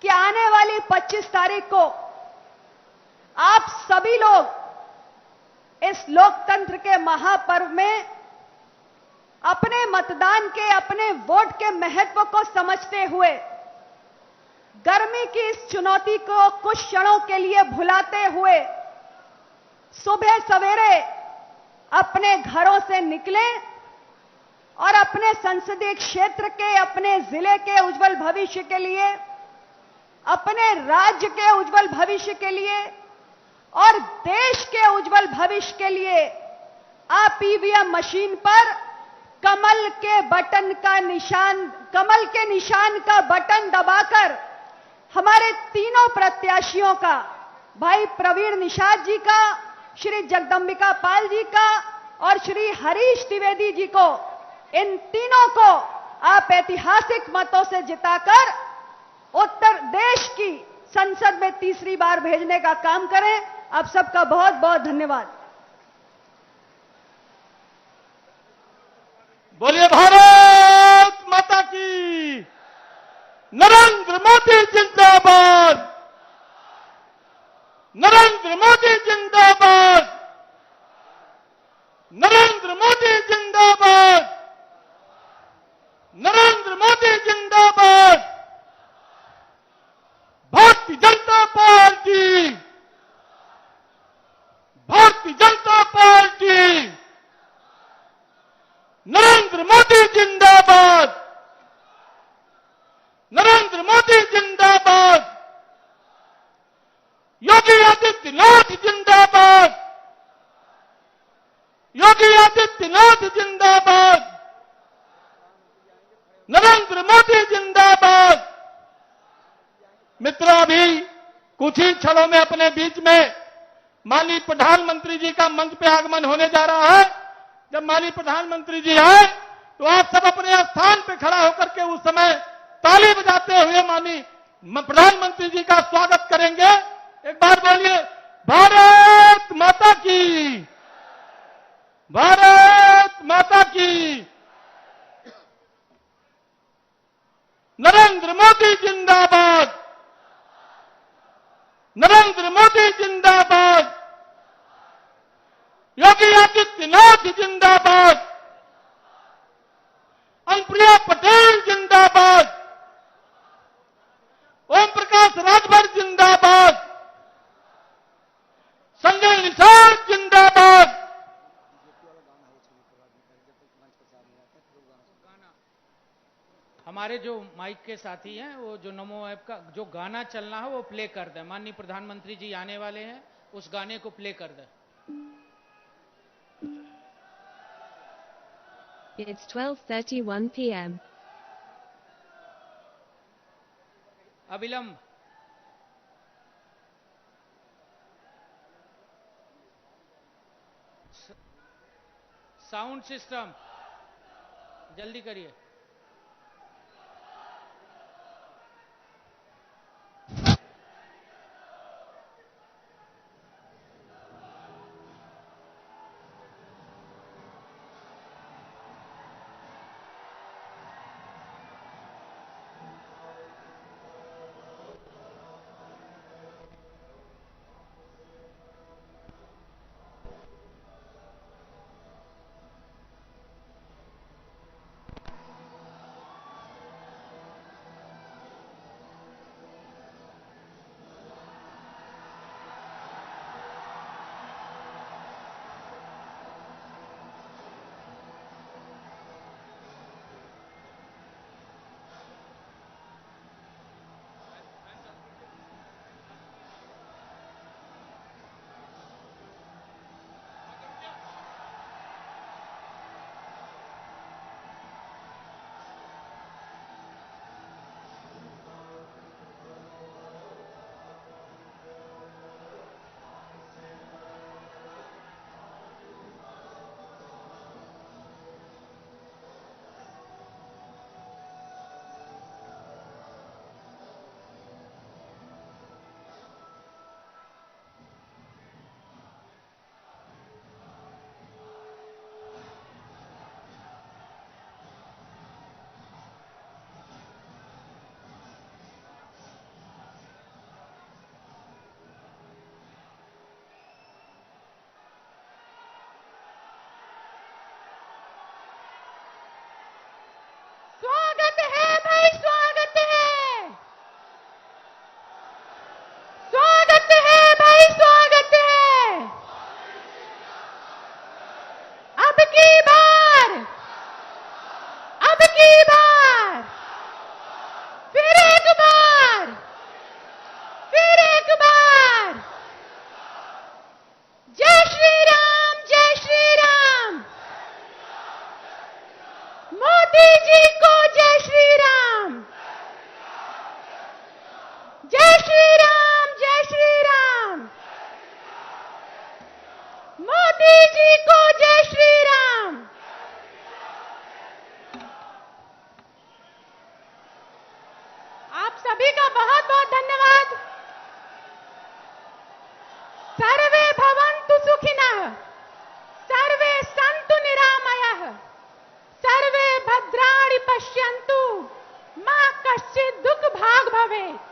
Speaker 7: कि आने वाली 25 तारीख को आप सभी लोग इस लोकतंत्र के महापर्व में अपने मतदान के, अपने वोट के महत्व को समझते हुए गर्मी की इस चुनौती को कुछ क्षणों के लिए भुलाते हुए सुबह सवेरे अपने घरों से निकलें और अपने संसदीय क्षेत्र के, अपने जिले के उज्जवल भविष्य के लिए, अपने राज्य के उज्जवल भविष्य के लिए और देश के उज्जवल भविष्य के लिए आप ईवीएम मशीन पर कमल के निशान का बटन दबाकर हमारे तीनों प्रत्याशियों का, भाई प्रवीण निषाद जी का, श्री जगदम्बिका पाल जी का और श्री हरीश द्विवेदी जी को, इन तीनों को आप ऐतिहासिक मतों से जिताकर उत्तर देश की संसद में तीसरी बार भेजने का काम करें। आप सबका बहुत बहुत धन्यवाद।
Speaker 4: बोलिए भारत माता की। नरेंद्र मोदी जिंदाबाद, नरेंद्र मोदी जिंदाबाद, नरेंद्र मोदी जिंदाबाद, नरेंद्र मोदी जिंदाबाद, भारतीय जनता पार्टी, भारतीय जनता पार्टी, नरेंद्र मोदी जिंदाबाद, नरेंद्र मोदी जिंदाबाद, योगी आदित्यनाथ जिंदाबाद, योगी आदित्यनाथ जिंदाबाद, नरेंद्र मोदी जिंदाबाद। मित्रों, अभी कुछ ही क्षणों में अपने बीच में माननीय प्रधानमंत्री जी का मंच पे आगमन होने जा रहा है। जब माननीय प्रधानमंत्री जी आए तो आप सब अपने स्थान पे खड़ा होकर के उस समय ताली बजाते हुए माननीय प्रधानमंत्री जी का स्वागत करेंगे। एक बार बोलिए भारत माता की, भारत माता की। नरेंद्र मोदी जिंदाबाद, नरेंद्र मोदी जिंदाबाद, योगी आदित्यनाथ जिंदाबाद, अनुप्रिया पटेल जिंदाबाद, ओम प्रकाश राजभर जिंदाबाद, संजय निषाद जिंदाबाद,
Speaker 8: हमारे जो माइक के साथी हैं वो जो नमो ऐप का जो गाना चलना है वो प्ले कर दें। माननीय प्रधानमंत्री जी आने वाले हैं, उस गाने को प्ले कर दें।
Speaker 9: It's 12:31 p.m.
Speaker 8: अविलंब साउंड सिस्टम जल्दी करिए।
Speaker 2: स्वागत है भाई, स्वागत है, स्वागत है भाई, स्वागत है। अब की बार, अब की बार, फिर एक बार, फिर एक बार। जय श्री राम, जय श्री राम। मोदी जी को जय श्री राम, जय श्री राम, जय श्री राम। मोदी जी को जय श्री राम। आप सभी का बहुत बहुत धन्यवाद। सर्वे भवन्तु सुखिनः, सर्वे सन्तु निरामयः, सर्वे भद्राणि पश्यन्तु, मा कश्चित् दुःख भाग भवेत्।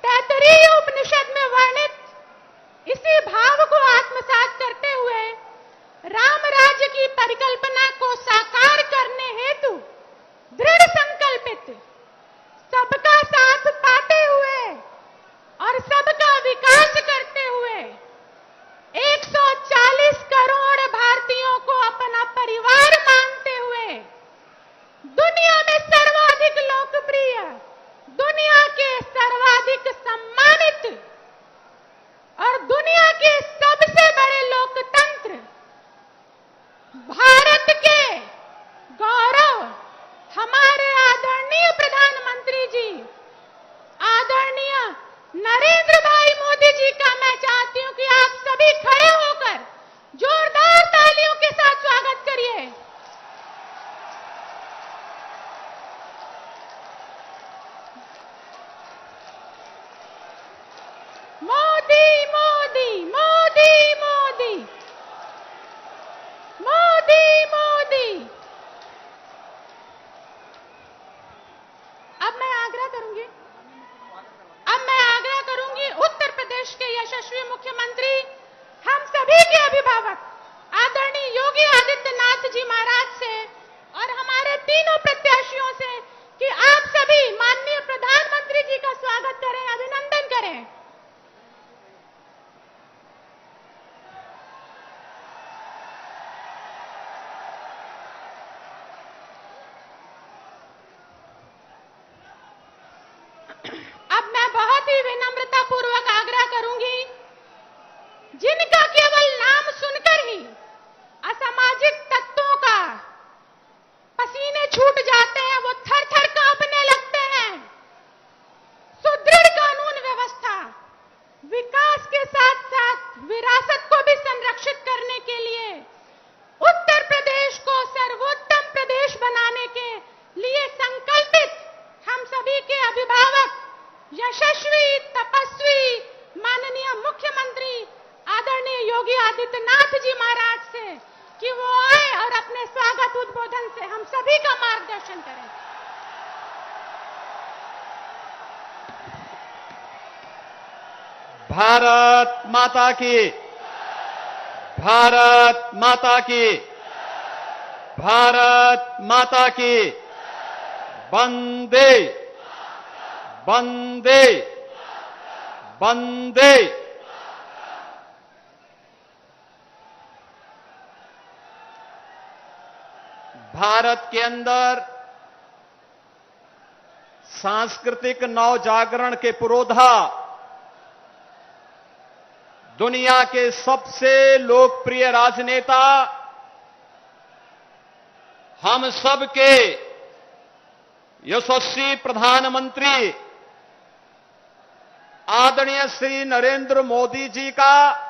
Speaker 2: तैत्तरीय उपनिषद में वर्णित इसी भाव को आत्मसात करते हुए राम राज्य की परिकल्पना को साकार करने हेतु दृढ़ संकल्पित, सबका साथ पाते हुए और सबका विकास करते हुए 140 करोड़ भारतीयों को अपना परिवार मानते हुए दुनिया में सर्वाधिक लोकप्रिय, दुनिया के सर्वाधिक सम्मानित और दुनिया के सबसे बड़े लोकतंत्र भारत के गौरव हमारे आदरणीय प्रधानमंत्री जी, आदरणीय नरेंद्र भाई मोदी जी का मैं चाहती हूं कि आप सभी खड़े होकर जोरदार तालियों के साथ स्वागत करिए। मोदी मोदी मोदी मोदी मोदी मोदी। अब मैं आग्रह करूंगी उत्तर प्रदेश के यशस्वी मुख्यमंत्री, हम सभी के अभिभावक आदरणीय योगी आदित्यनाथ जी महाराज से और हमारे तीनों प्रत्याशियों से कि आप सभी माननीय प्रधानमंत्री जी का स्वागत करें, अभिनंदन करें। हम सभी का मार्गदर्शन करें।
Speaker 10: भारत माता की, भारत माता की, भारत माता की, वंदे वंदे वंदे। भारत के अंदर सांस्कृतिक नवजागरण के पुरोधा दुनिया के सबसे लोकप्रिय राजनेता, हम सबके यशस्वी प्रधानमंत्री आदरणीय श्री नरेंद्र मोदी जी का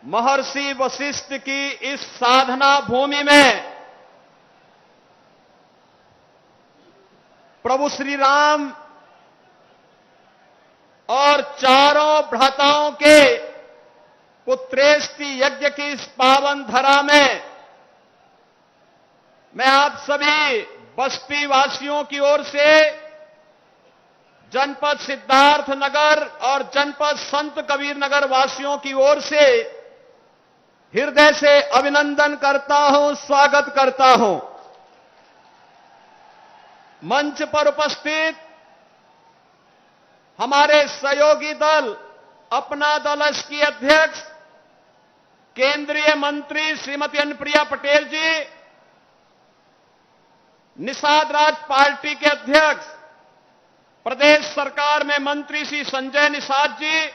Speaker 10: महर्षि वशिष्ठ की इस साधना भूमि में प्रभु श्री राम और चारों भ्राताओं के पुत्रेष्टि यज्ञ की इस पावन धरा में मैं आप सभी बस्ती वासियों की ओर से जनपद सिद्धार्थ नगर और जनपद संत कबीर नगर वासियों की ओर से हृदय से अभिनंदन करता हूं, स्वागत करता हूं। मंच पर उपस्थित हमारे सहयोगी दल, अपना दल की अध्यक्ष केंद्रीय मंत्री श्रीमती अनुप्रिया पटेल जी, निषाद राज पार्टी के अध्यक्ष प्रदेश सरकार में मंत्री श्री संजय निषाद जी,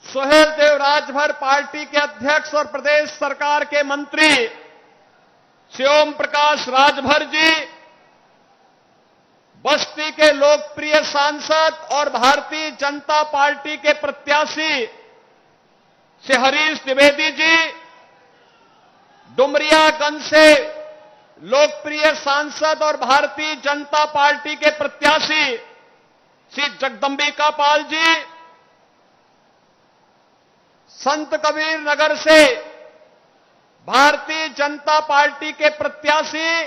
Speaker 10: सुहेल देव राजभर पार्टी के अध्यक्ष और प्रदेश सरकार के मंत्री श्री ओम प्रकाश राजभर जी, बस्ती के लोकप्रिय सांसद और भारतीय जनता पार्टी के प्रत्याशी श्री हरीश द्विवेदी जी, डुमरियागंज से लोकप्रिय सांसद और भारतीय जनता पार्टी के प्रत्याशी श्री जगदम्बिका पाल जी, संत कबीर नगर से भारतीय जनता पार्टी के प्रत्याशी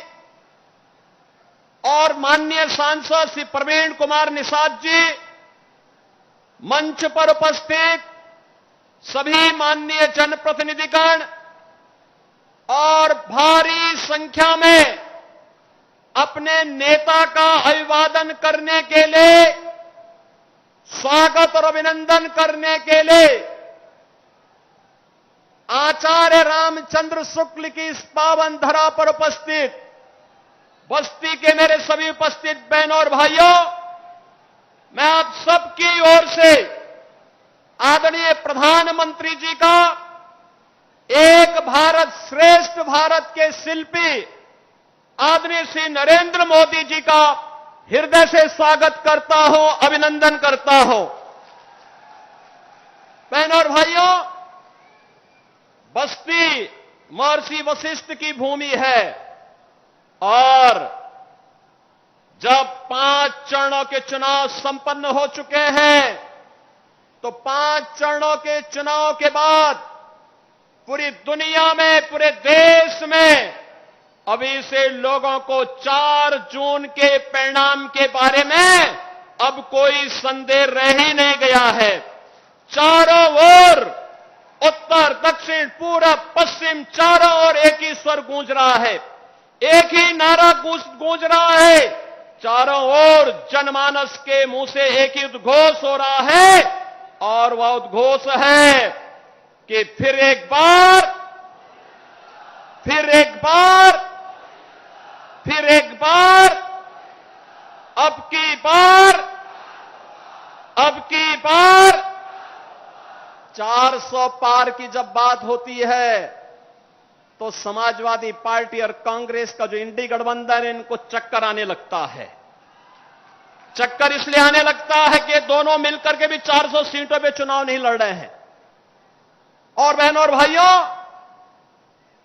Speaker 10: और माननीय सांसद श्री प्रवीण कुमार निषाद जी, मंच पर उपस्थित सभी माननीय जनप्रतिनिधिगण और भारी संख्या में अपने नेता का अभिवादन करने के लिए, स्वागत और अभिनंदन करने के लिए आचार्य रामचंद्र शुक्ल की इस पावन धरा पर उपस्थित बस्ती के मेरे सभी उपस्थित बहनों और भाइयों, मैं आप सबकी ओर से आदरणीय प्रधानमंत्री जी का एक भारत श्रेष्ठ भारत के शिल्पी आदरणीय श्री नरेंद्र मोदी जी का हृदय से स्वागत करता हूं, अभिनंदन करता हूं। बहनों और भाइयों, बस्ती महर्षि वशिष्ठ की भूमि है और जब 5 चरणों के चुनाव संपन्न हो चुके हैं तो 5 चरणों के चुनाव के बाद पूरी दुनिया में, पूरे देश में अभी से लोगों को 4 जून के परिणाम के बारे में अब कोई संदेह रह ही नहीं गया है। चारों ओर, उत्तर, दक्षिण, पूरब, पश्चिम, चारों ओर एक ही स्वर गूंज रहा है, एक ही नारा गूंज रहा है। चारों ओर जनमानस के मुंह से एक ही उद्घोष हो रहा है और वह उद्घोष है कि फिर एक बार, फिर एक बार, फिर एक बार, अब की बार, अब की बार 400 पार की जब बात होती है तो समाजवादी पार्टी और कांग्रेस का जो इंडी गठबंधन है, इनको चक्कर आने लगता है। चक्कर इसलिए आने लगता है कि दोनों मिलकर के भी 400 सीटों पे चुनाव नहीं लड़ रहे हैं। और बहनों और भाइयों,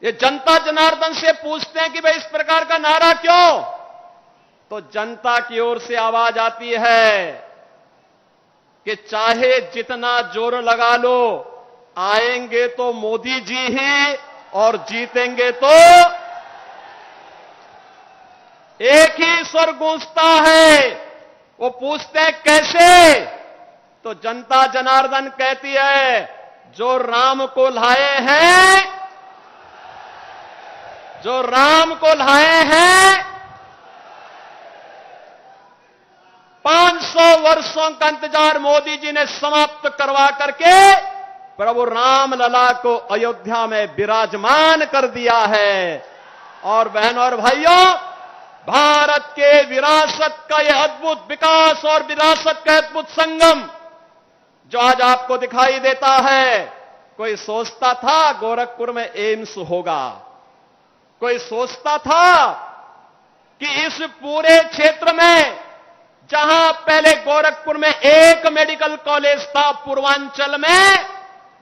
Speaker 10: ये जनता जनार्दन से पूछते हैं कि भाई इस प्रकार का नारा क्यों, तो जनता की ओर से आवाज आती है कि चाहे जितना जोर लगा लो, आएंगे तो मोदी जी ही और जीतेंगे तो एक ही स्वर गूंजता है। वो पूछते हैं कैसे, तो जनता जनार्दन कहती है जो राम को लाए हैं, जो राम को लाए हैं, 500 वर्षों का इंतजार मोदी जी ने समाप्त करवा करके प्रभु राम लला को अयोध्या में विराजमान कर दिया है। और बहनों और भाइयों, भारत के विरासत का यह अद्भुत विकास और विरासत का अद्भुत संगम जो आज आपको दिखाई देता है, कोई सोचता था गोरखपुर में एम्स होगा, कोई सोचता था कि इस पूरे क्षेत्र में जहां पहले गोरखपुर में एक मेडिकल कॉलेज था, पूर्वांचल में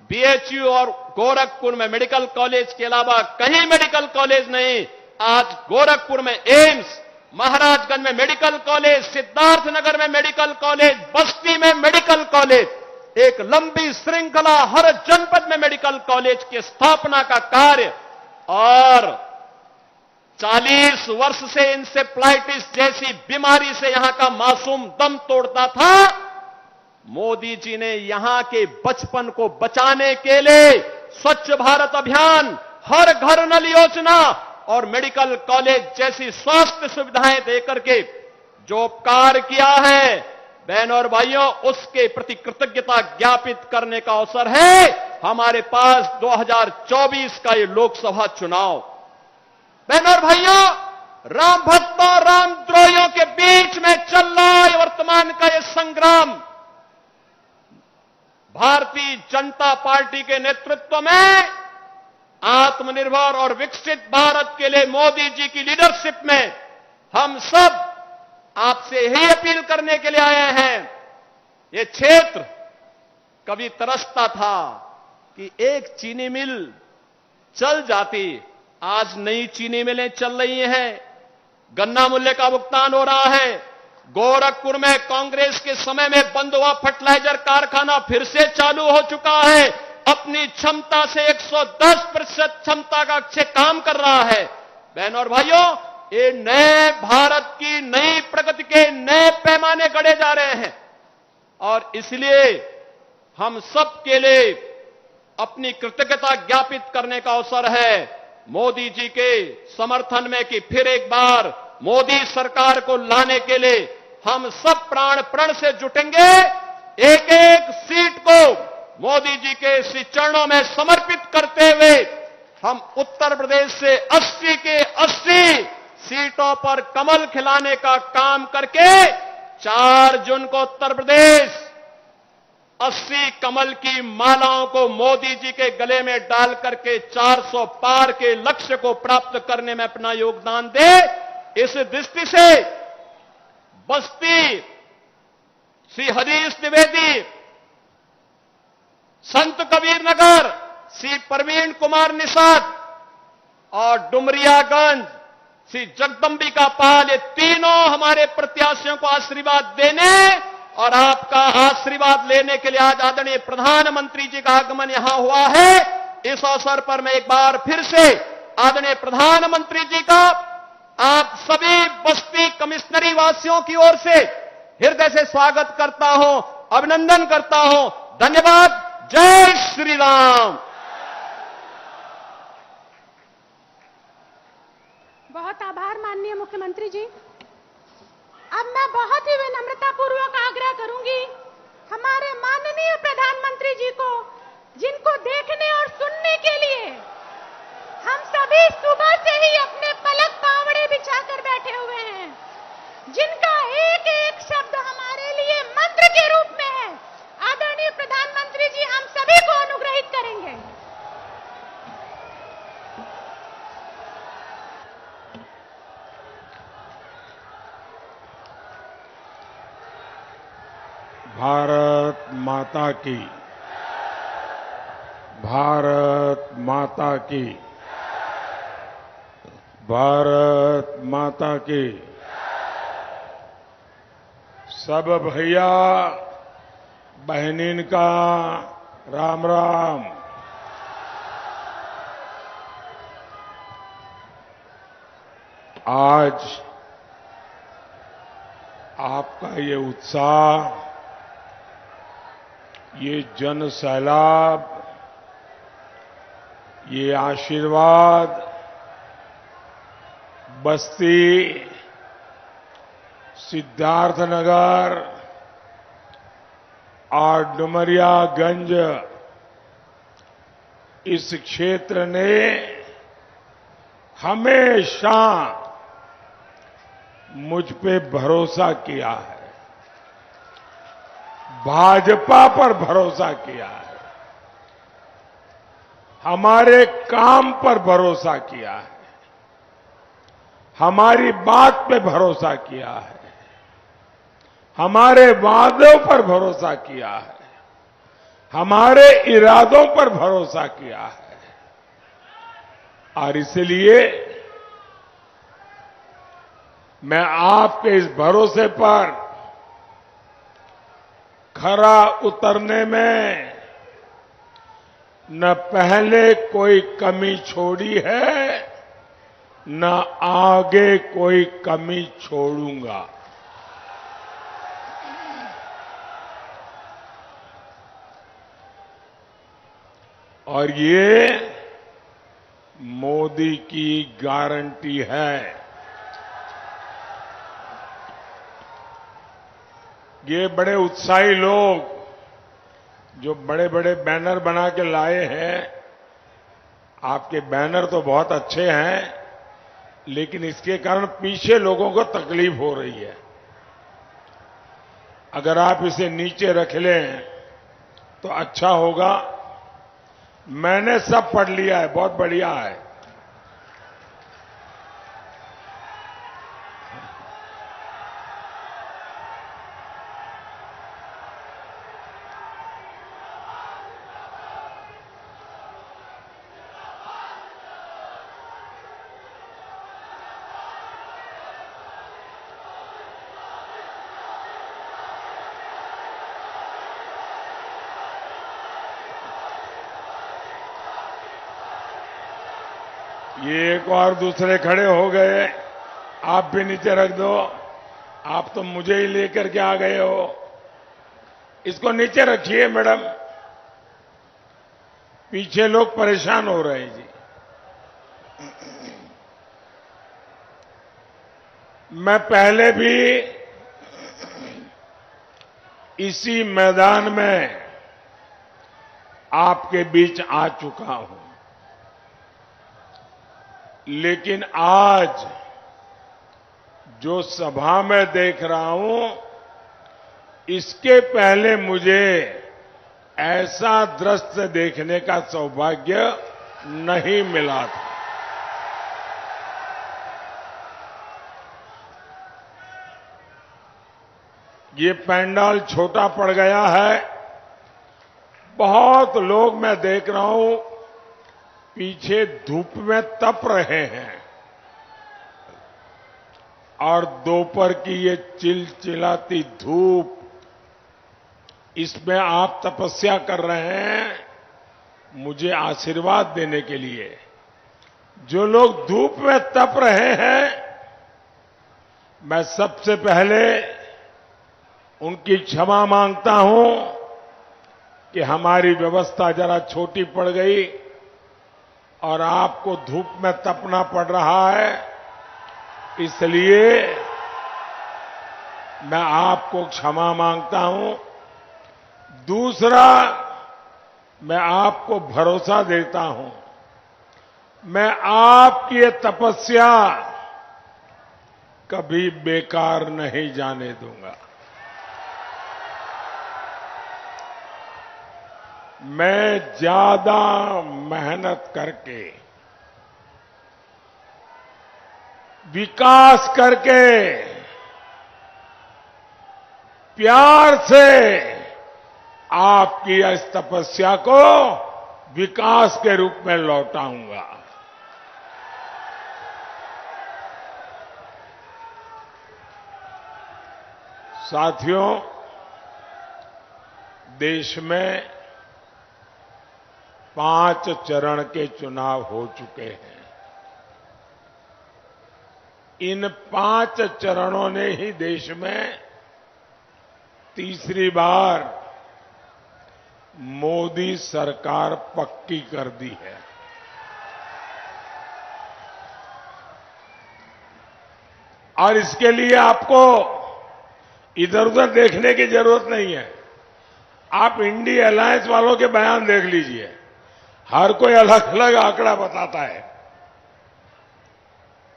Speaker 10: बीएचयू और गोरखपुर में मेडिकल कॉलेज के अलावा कहीं मेडिकल कॉलेज नहीं, आज गोरखपुर में एम्स, महाराजगंज में मेडिकल कॉलेज, सिद्धार्थनगर में मेडिकल कॉलेज, बस्ती में मेडिकल कॉलेज, एक लंबी श्रृंखला हर जनपद में मेडिकल कॉलेज की स्थापना का कार्य। और 40 वर्ष से इंसेफ्लाइटिस जैसी बीमारी से यहां का मासूम दम तोड़ता था, मोदी जी ने यहां के बचपन को बचाने के लिए स्वच्छ भारत अभियान, हर घर नल योजना और मेडिकल कॉलेज जैसी स्वास्थ्य सुविधाएं देकर के जो उपकार किया है, बहनों और भाइयों, उसके प्रति कृतज्ञता ज्ञापित करने का अवसर है हमारे पास 2024 का ये लोकसभा चुनाव। बहनों और भाइयों, राम भक्तों और रामद्रोहियों के बीच में चल रहा है वर्तमान का ये संग्राम भारतीय जनता पार्टी के नेतृत्व में आत्मनिर्भर और विकसित भारत के लिए मोदी जी की लीडरशिप में हम सब आपसे ही अपील करने के लिए आए हैं। ये क्षेत्र कभी तरसता था कि एक चीनी मिल चल जाती, आज नई चीनी मिलें चल रही हैं, गन्ना मूल्य का भुगतान हो रहा है। गोरखपुर में कांग्रेस के समय में बंद हुआ फर्टिलाइजर कारखाना फिर से चालू हो चुका है, अपनी क्षमता से 110% क्षमता का अच्छे काम कर रहा है। बहनों और भाइयों, ये नए भारत की नई प्रगति के नए पैमाने गढ़े जा रहे हैं और इसलिए हम सब के लिए अपनी कृतज्ञता ज्ञापित करने का अवसर है मोदी जी के समर्थन में कि फिर एक बार मोदी सरकार को लाने के लिए हम सब प्राण प्रण से जुटेंगे। एक एक सीट को मोदी जी के श्री चरणों में समर्पित करते हुए हम उत्तर प्रदेश से 80 के 80 सीटों पर कमल खिलाने का काम करके 4 जून को उत्तर प्रदेश 80 कमल की मालाओं को मोदी जी के गले में डाल करके 400 पार के लक्ष्य को प्राप्त करने में अपना योगदान दे। इस दृष्टि से बस्ती, श्री हरीश द्विवेदी, संत कबीर नगर, श्री प्रवीण कुमार निषाद और डुमरियागंज श्री जगदम्बिका पाल, ये तीनों हमारे प्रत्याशियों को आशीर्वाद देने और आपका आशीर्वाद लेने के लिए आज आदरणीय प्रधानमंत्री जी का आगमन यहां हुआ है। इस अवसर पर मैं एक बार फिर से आदरणीय प्रधानमंत्री जी का आप सभी बस्ती कमिश्नरी वासियों की ओर से हृदय से स्वागत करता हूं, अभिनंदन करता हूं। धन्यवाद। जय श्री राम।
Speaker 2: बहुत आभार माननीय मुख्यमंत्री जी। अब मैं बहुत ही विनम्रता पूर्वक आग्रह करूंगी हमारे माननीय प्रधानमंत्री जी को, जिनको देखने और सुनने के लिए हम सभी सुबह से ही अपने पलक पावड़े बिछाकर बैठे हुए हैं, जिनका एक एक शब्द हमारे लिए मंत्र के रूप में है। आदरणीय प्रधानमंत्री जी हम सभी को अनुग्रहित करेंगे।
Speaker 6: भारत माता की, भारत माता की, भारत माता की। सब भैया बहनीन का राम राम। आज आपका ये उत्साह, ये जन सैलाब, ये आशीर्वाद बस्ती, सिद्धार्थनगर और डुमरियागंज इस क्षेत्र ने हमेशा मुझ पे भरोसा किया है, भाजपा पर भरोसा किया है, हमारे काम पर भरोसा किया है, हमारी बात पे भरोसा किया है, हमारे वादों पर भरोसा किया है, हमारे इरादों पर भरोसा किया है। और इसलिए मैं आपके इस भरोसे पर खरा उतरने में न पहले कोई कमी छोड़ी है, न आगे कोई कमी छोड़ूंगा। और ये मोदी की गारंटी है। ये बड़े उत्साही लोग जो बड़े बड़े बैनर बना के लाए हैं, आपके बैनर तो बहुत अच्छे हैं, लेकिन इसके कारण पीछे लोगों को तकलीफ हो रही है। अगर आप इसे नीचे रख लें तो अच्छा होगा। मैंने सब पढ़ लिया है, बहुत बढ़िया है। ये एक और दूसरे खड़े हो गए, आप भी नीचे रख दो। आप तो मुझे ही लेकर के आ गए हो। इसको नीचे रखिए मैडम, पीछे लोग परेशान हो रहे हैं जी। मैं पहले भी इसी मैदान में आपके बीच आ चुका हूं, लेकिन आज जो सभा में देख रहा हूं, इसके पहले मुझे ऐसा दृश्य देखने का सौभाग्य नहीं मिला था। ये पंडाल छोटा पड़ गया है। बहुत लोग मैं देख रहा हूं पीछे धूप में तप रहे हैं, और दोपहर की ये चिलचिलाती धूप, इसमें आप तपस्या कर रहे हैं मुझे आशीर्वाद देने के लिए। जो लोग धूप में तप रहे हैं, मैं सबसे पहले उनकी क्षमा मांगता हूं कि हमारी व्यवस्था जरा छोटी पड़ गई और आपको धूप में तपना पड़ रहा है, इसलिए मैं आपको क्षमा मांगता हूं। दूसरा, मैं आपको भरोसा देता हूं, मैं आपकी ये तपस्या कभी बेकार नहीं जाने दूंगा। मैं ज्यादा मेहनत करके, विकास करके, प्यार से आपकी इस तपस्या को विकास के रूप में लौटाऊंगा। साथियों, देश में 5 चरण के चुनाव हो चुके हैं। इन 5 चरणों ने ही देश में तीसरी बार मोदी सरकार पक्की कर दी है। और इसके लिए आपको इधर उधर देखने की जरूरत नहीं है। आप इंडिया अलायंस वालों के बयान देख लीजिए, हर कोई अलग अलग आंकड़ा बताता है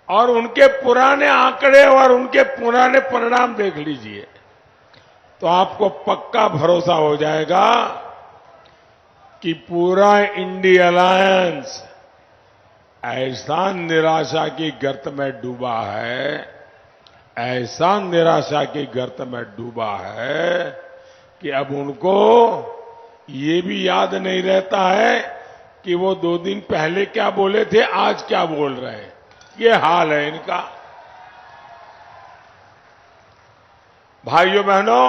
Speaker 6: और उनके पुराने आंकड़े और उनके पुराने परिणाम देख लीजिए तो आपको पक्का भरोसा हो जाएगा कि पूरा इंडिया अलायंस ऐसा निराशा की गर्त में डूबा है, ऐसा निराशा की गर्त में डूबा है कि अब उनको ये भी याद नहीं रहता है कि वो 2 दिन पहले क्या बोले थे, आज क्या बोल रहे हैं। ये हाल है इनका। भाइयों बहनों,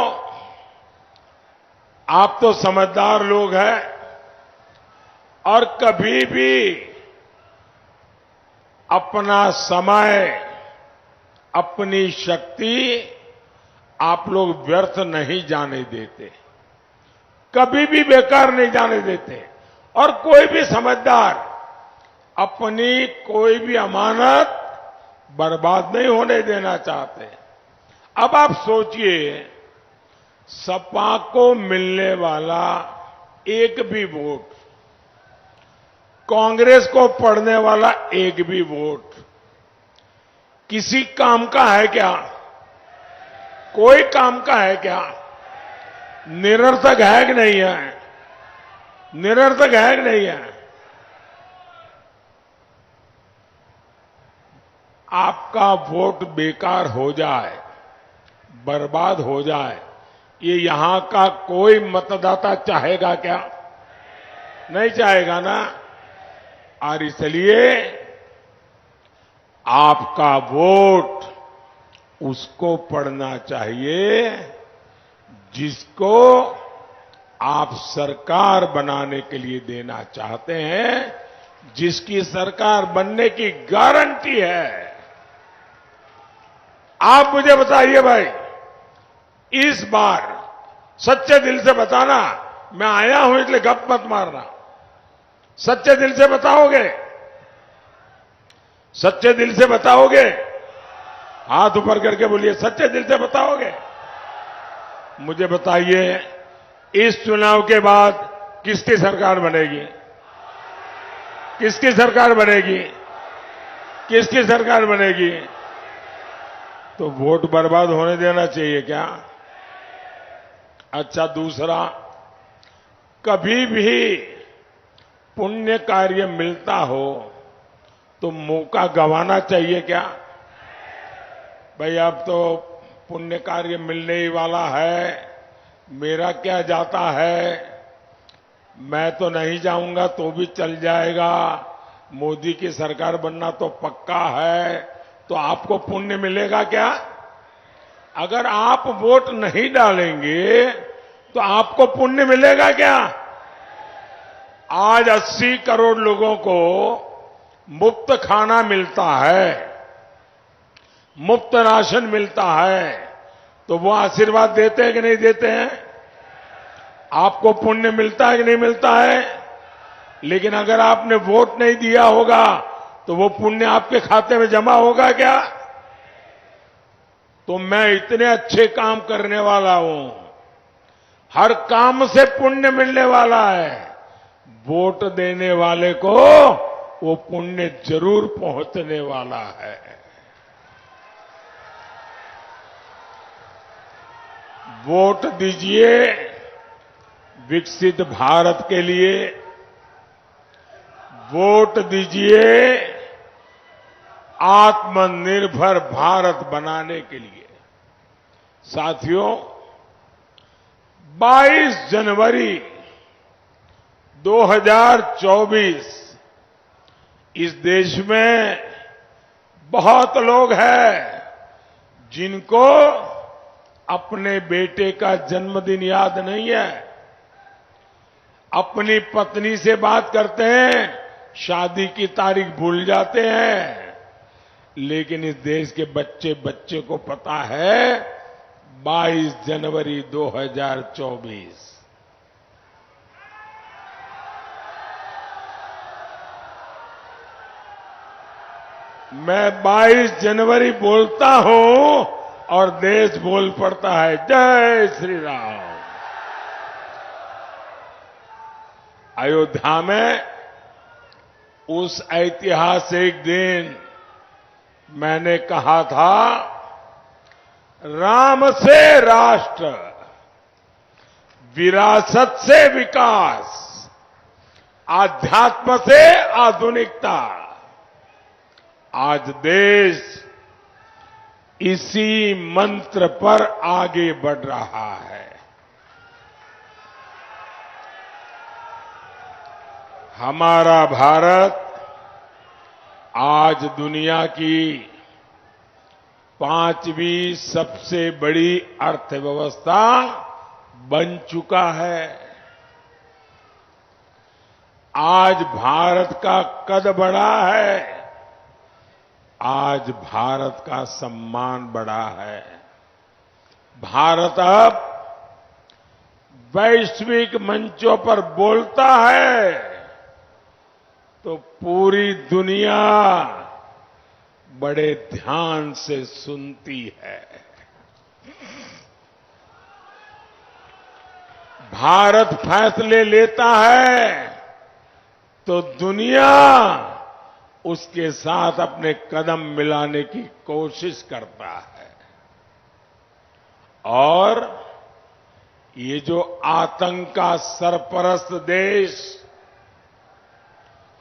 Speaker 6: आप तो समझदार लोग हैं और कभी भी अपना समय, अपनी शक्ति आप लोग व्यर्थ नहीं जाने देते, कभी भी बेकार नहीं जाने देते। और कोई भी समझदार अपनी कोई भी अमानत बर्बाद नहीं होने देना चाहते। अब आप सोचिए, सपा को मिलने वाला एक भी वोट, कांग्रेस को पड़ने वाला एक भी वोट किसी काम का है क्या? कोई काम का है क्या? निरर्थक है कि नहीं है? निरर्थक है कि नहीं है? आपका वोट बेकार हो जाए, बर्बाद हो जाए, ये यहां का कोई मतदाता चाहेगा क्या? नहीं चाहेगा ना। और इसलिए आपका वोट उसको पड़ना चाहिए जिसको आप सरकार बनाने के लिए देना चाहते हैं, जिसकी सरकार बनने की गारंटी है। आप मुझे बताइए भाई, इस बार सच्चे दिल से बताना, मैं आया हूं इसलिए गप मत मारना, सच्चे दिल से बताओगे? सच्चे दिल से बताओगे? हाथ ऊपर करके बोलिए, सच्चे दिल से बताओगे? मुझे बताइए, इस चुनाव के बाद किसकी सरकार बनेगी? किसकी सरकार बनेगी? किसकी सरकार बनेगी? तो वोट बर्बाद होने देना चाहिए क्या? अच्छा, दूसरा, कभी भी पुण्य कार्य मिलता हो तो मौका गंवाना चाहिए क्या? भाई अब तो पुण्य कार्य मिलने ही वाला है, मेरा क्या जाता है, मैं तो नहीं जाऊंगा तो भी चल जाएगा, मोदी की सरकार बनना तो पक्का है, तो आपको पुण्य मिलेगा क्या? अगर आप वोट नहीं डालेंगे तो आपको पुण्य मिलेगा क्या? आज 80 करोड़ लोगों को मुफ्त खाना मिलता है, मुफ्त राशन मिलता है, तो वो आशीर्वाद देते हैं कि नहीं देते हैं? आपको पुण्य मिलता है कि नहीं मिलता है? लेकिन अगर आपने वोट नहीं दिया होगा तो वो पुण्य आपके खाते में जमा होगा क्या? तो मैं इतने अच्छे काम करने वाला हूं, हर काम से पुण्य मिलने वाला है, वोट देने वाले को वो पुण्य जरूर पहुंचने वाला है। वोट दीजिए विकसित भारत के लिए, वोट दीजिए आत्मनिर्भर भारत बनाने के लिए। साथियों, 22 जनवरी 2024 इस देश में बहुत लोग हैं जिनको अपने बेटे का जन्मदिन याद नहीं है, अपनी पत्नी से बात करते हैं, शादी की तारीख भूल जाते हैं, लेकिन इस देश के बच्चे बच्चे को पता है 22 जनवरी 2024 मैं 22 जनवरी बोलता हूं और देश बोल पड़ता है जय श्री राम। अयोध्या में उस ऐतिहासिक दिन मैंने कहा था, राम से राष्ट्र, विरासत से विकास, आध्यात्म से आधुनिकता। आज देश इसी मंत्र पर आगे बढ़ रहा है। हमारा भारत आज दुनिया की 5वीं सबसे बड़ी अर्थव्यवस्था बन चुका है। आज भारत का कद बढ़ा है, आज भारत का सम्मान बढ़ा है। भारत अब वैश्विक मंचों पर बोलता है तो पूरी दुनिया बड़े ध्यान से सुनती है। भारत फैसले लेता है तो दुनिया उसके साथ अपने कदम मिलाने की कोशिश करता है। और ये जो आतंक का सरपरस्त देश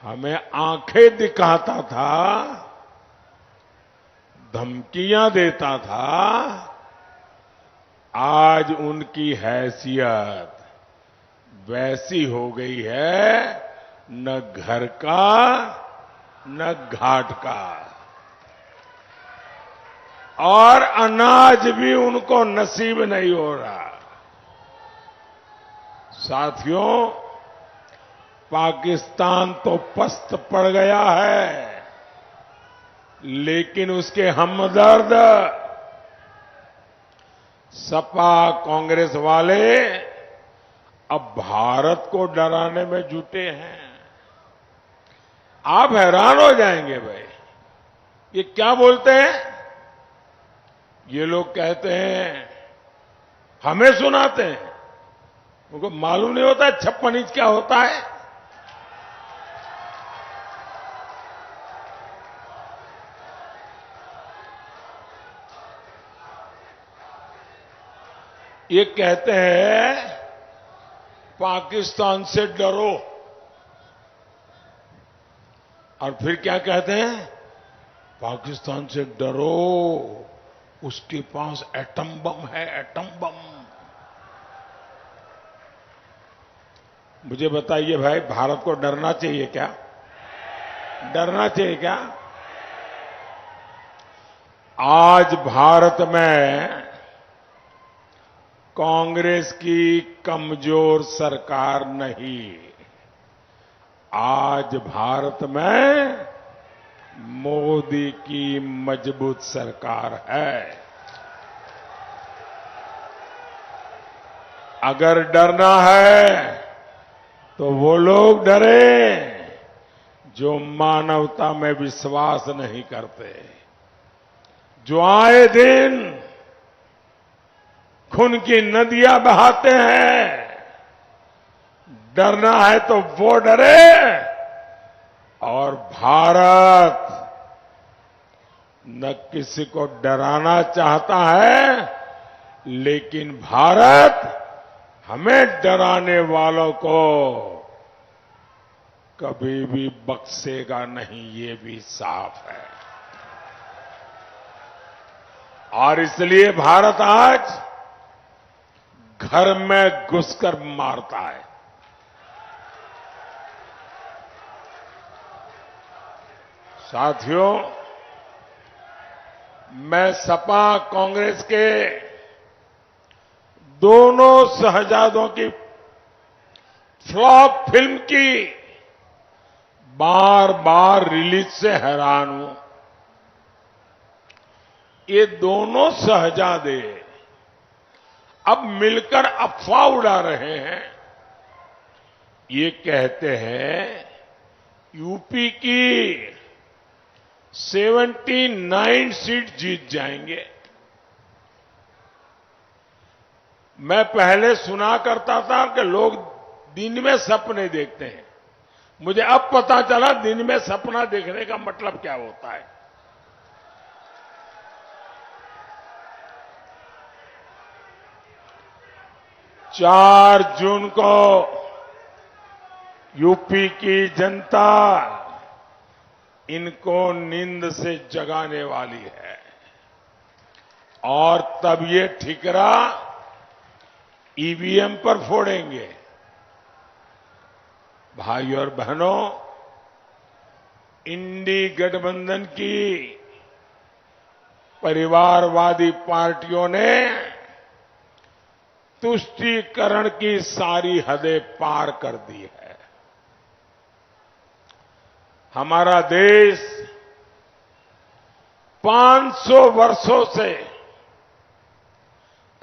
Speaker 6: हमें आंखें दिखाता था, धमकियां देता था, आज उनकी हैसियत वैसी हो गई है, न घर का न घाट का, और अनाज भी उनको नसीब नहीं हो रहा। साथियों, पाकिस्तान तो पस्त पड़ गया है, लेकिन उसके हमदर्द सपा कांग्रेस वाले अब भारत को डराने में जुटे हैं। आप हैरान हो जाएंगे भाई, ये क्या बोलते हैं? ये लोग कहते हैं, हमें सुनाते हैं, उनको मालूम नहीं होता 56 इंच क्या होता है। ये कहते हैं पाकिस्तान से डरो, और फिर क्या कहते हैं? पाकिस्तान से डरो, उसके पास एटम बम है, एटम बम। मुझे बताइए भाई, भारत को डरना चाहिए क्या? डरना चाहिए क्या? आज भारत में कांग्रेस की कमजोर सरकार नहीं, आज भारत में मोदी की मजबूत सरकार है। अगर डरना है तो वो लोग डरे जो मानवता में विश्वास नहीं करते, जो आए दिन खून की नदियां बहाते हैं। डरना है तो वो डरे, और भारत न किसी को डराना चाहता है, लेकिन भारत हमें डराने वालों को कभी भी बख्शेगा नहीं, ये भी साफ है। और इसलिए भारत आज घर में घुसकर मारता है। साथियों, मैं सपा कांग्रेस के दोनों शहजादों की फ्लॉप फिल्म की बार बार रिलीज से हैरान हूं। ये दोनों शहजादे अब मिलकर अफवाह उड़ा रहे हैं। ये कहते हैं यूपी की 79 सीट जीत जाएंगे। मैं पहले सुना करता था कि लोग दिन में सपने देखते हैं। मुझे अब पता चला दिन में सपना देखने का मतलब क्या होता है। चार जून को यूपी की जनता इनको नींद से जगाने वाली है और तब ये ठिकरा ईवीएम पर फोड़ेंगे। भाई और बहनों, इंडी गठबंधन की परिवारवादी पार्टियों ने तुष्टीकरण की सारी हदें पार कर दी है। हमारा देश 500 वर्षों से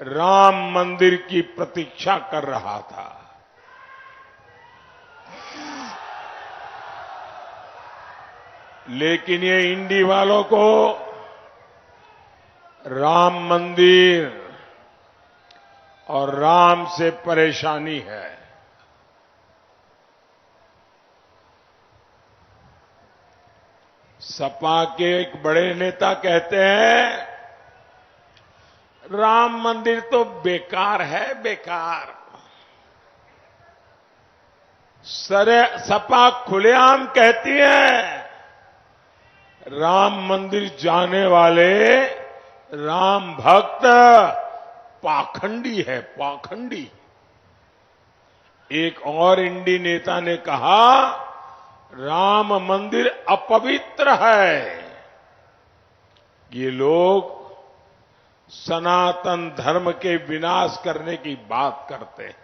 Speaker 6: राम मंदिर की प्रतीक्षा कर रहा था। लेकिन ये इंडी वालों को राम मंदिर और राम से परेशानी है। सपा के एक बड़े नेता कहते हैं राम मंदिर तो बेकार है, बेकार। सपा खुलेआम कहती है राम मंदिर जाने वाले राम भक्त पाखंडी है, पाखंडी। एक और इंडी नेता ने कहा राम मंदिर अपवित्र है। ये लोग सनातन धर्म के विनाश करने की बात करते हैं।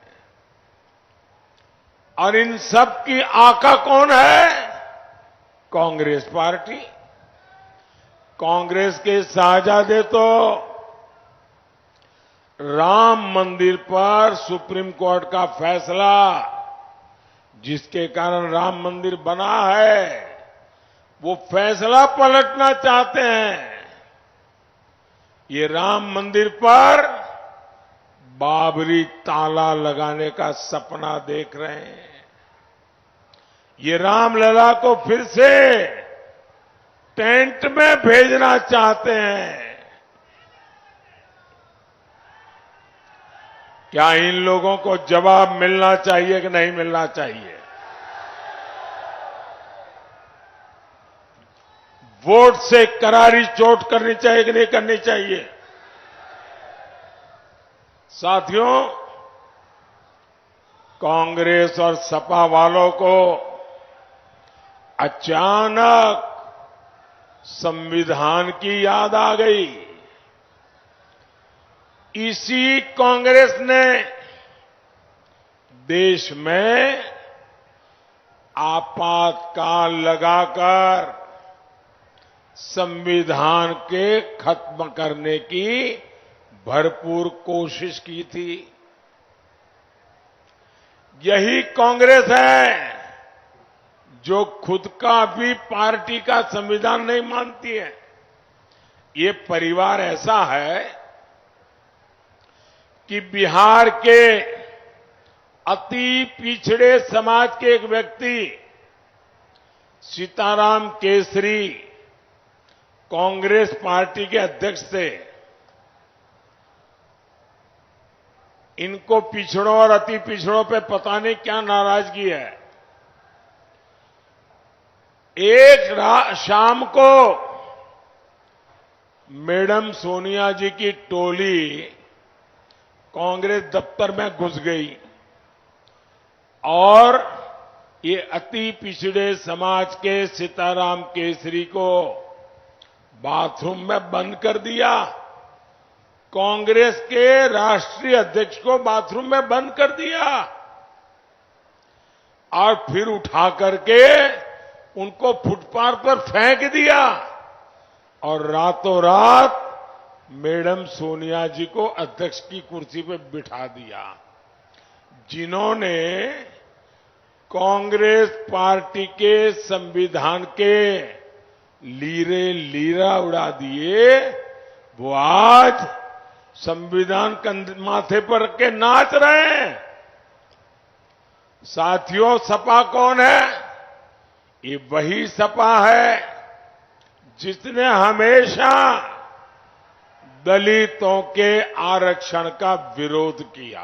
Speaker 6: और इन सब की आका कौन है? कांग्रेस पार्टी। कांग्रेस के शहजादे तो राम मंदिर पर सुप्रीम कोर्ट का फैसला, जिसके कारण राम मंदिर बना है, वो फैसला पलटना चाहते हैं। ये राम मंदिर पर बाबरी ताला लगाने का सपना देख रहे हैं। ये रामलला को फिर से टेंट में भेजना चाहते हैं। क्या इन लोगों को जवाब मिलना चाहिए कि नहीं मिलना चाहिए? वोट से करारी चोट करनी चाहिए कि नहीं करनी चाहिए? साथियों, कांग्रेस और सपा वालों को अचानक संविधान की याद आ गई। इसी कांग्रेस ने देश में आपातकाल लगाकर संविधान के खत्म करने की भरपूर कोशिश की थी। यही कांग्रेस है जो खुद का भी पार्टी का संविधान नहीं मानती है। ये परिवार ऐसा है कि बिहार के अति पिछड़े समाज के एक व्यक्ति सीताराम केसरी कांग्रेस पार्टी के अध्यक्ष थे। इनको पिछड़ों और अति पिछड़ों पे पता नहीं क्या नाराजगी है। एक शाम को मैडम सोनिया जी की टोली कांग्रेस दफ्तर में घुस गई और ये अति पिछड़े समाज के सीताराम केसरी को बाथरूम में बंद कर दिया। कांग्रेस के राष्ट्रीय अध्यक्ष को बाथरूम में बंद कर दिया और फिर उठा करके उनको फुटपाथ पर फेंक दिया और रातों रात मैडम सोनिया जी को अध्यक्ष की कुर्सी पे बिठा दिया, जिन्होंने कांग्रेस पार्टी के संविधान के लीरे लीरा उड़ा दिए। वो आज संविधान माथे पर रख के नाच रहे हैं। साथियों, सपा कौन है? ये वही सपा है जिसने हमेशा दलितों के आरक्षण का विरोध किया।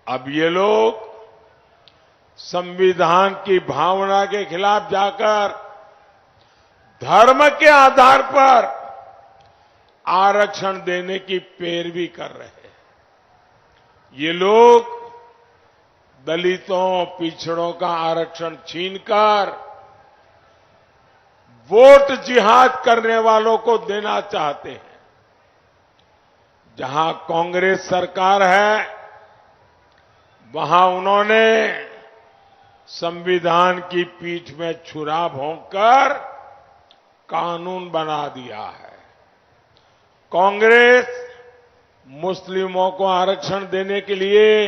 Speaker 6: अब ये लोग संविधान की भावना के खिलाफ जाकर धर्म के आधार पर आरक्षण देने की पैरवी कर रहे हैं। ये लोग दलितों, पिछड़ों का आरक्षण छीनकर वोट जिहाद करने वालों को देना चाहते हैं। जहां कांग्रेस सरकार है, वहां उन्होंने संविधान की पीठ में छुरा भोंककर कानून बना दिया है। कांग्रेस मुस्लिमों को आरक्षण देने के लिए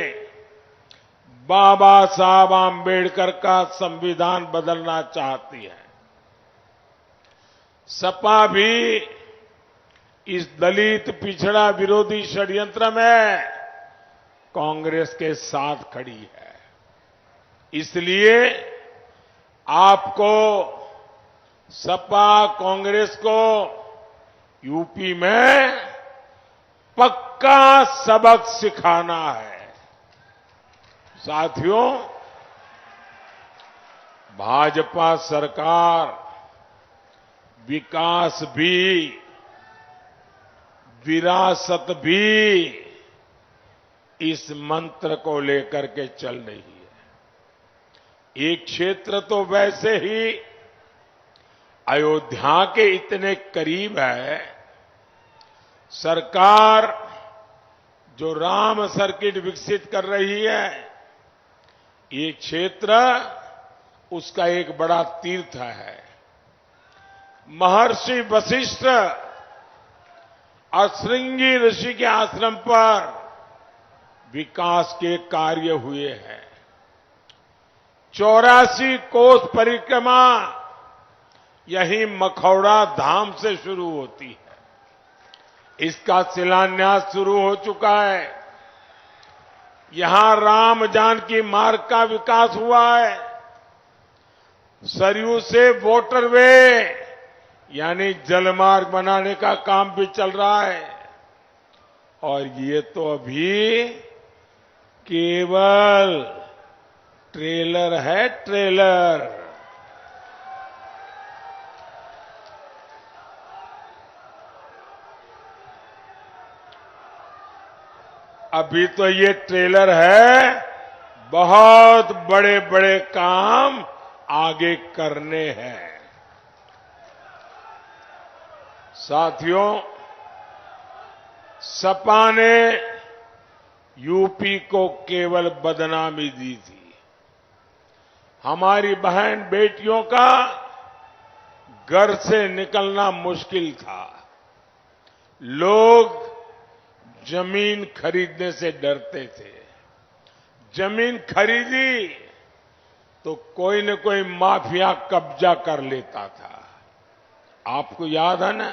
Speaker 6: बाबा साहब आंबेडकर का संविधान बदलना चाहती है। सपा भी इस दलित पिछड़ा विरोधी षड्यंत्र में कांग्रेस के साथ खड़ी है। इसलिए आपको सपा कांग्रेस को यूपी में पक्का सबक सिखाना है। साथियों, भाजपा सरकार विकास भी, विरासत भी इस मंत्र को लेकर के चल रही है। एक क्षेत्र तो वैसे ही अयोध्या के इतने करीब है, सरकार जो राम सर्किट विकसित कर रही है, ये क्षेत्र उसका एक बड़ा तीर्थ है। महर्षि वशिष्ठ और श्रृंगी ऋषि के आश्रम पर विकास के कार्य हुए हैं। 84 कोस परिक्रमा यही मखौड़ा धाम से शुरू होती है। इसका शिलान्यास शुरू हो चुका है। यहां राम जानकी मार्ग का विकास हुआ है। सरयू से वाटरवे यानी जलमार्ग बनाने का काम भी चल रहा है। और ये तो अभी केवल ट्रेलर है, ट्रेलर। अभी तो ये ट्रेलर है, बहुत बड़े बड़े काम आगे करने हैं। साथियों, सपा ने यूपी को केवल बदनामी दी थी। हमारी बहन बेटियों का घर से निकलना मुश्किल था। लोग जमीन खरीदने से डरते थे। जमीन खरीदी तो कोई न कोई माफिया कब्जा कर लेता था। आपको याद है ना,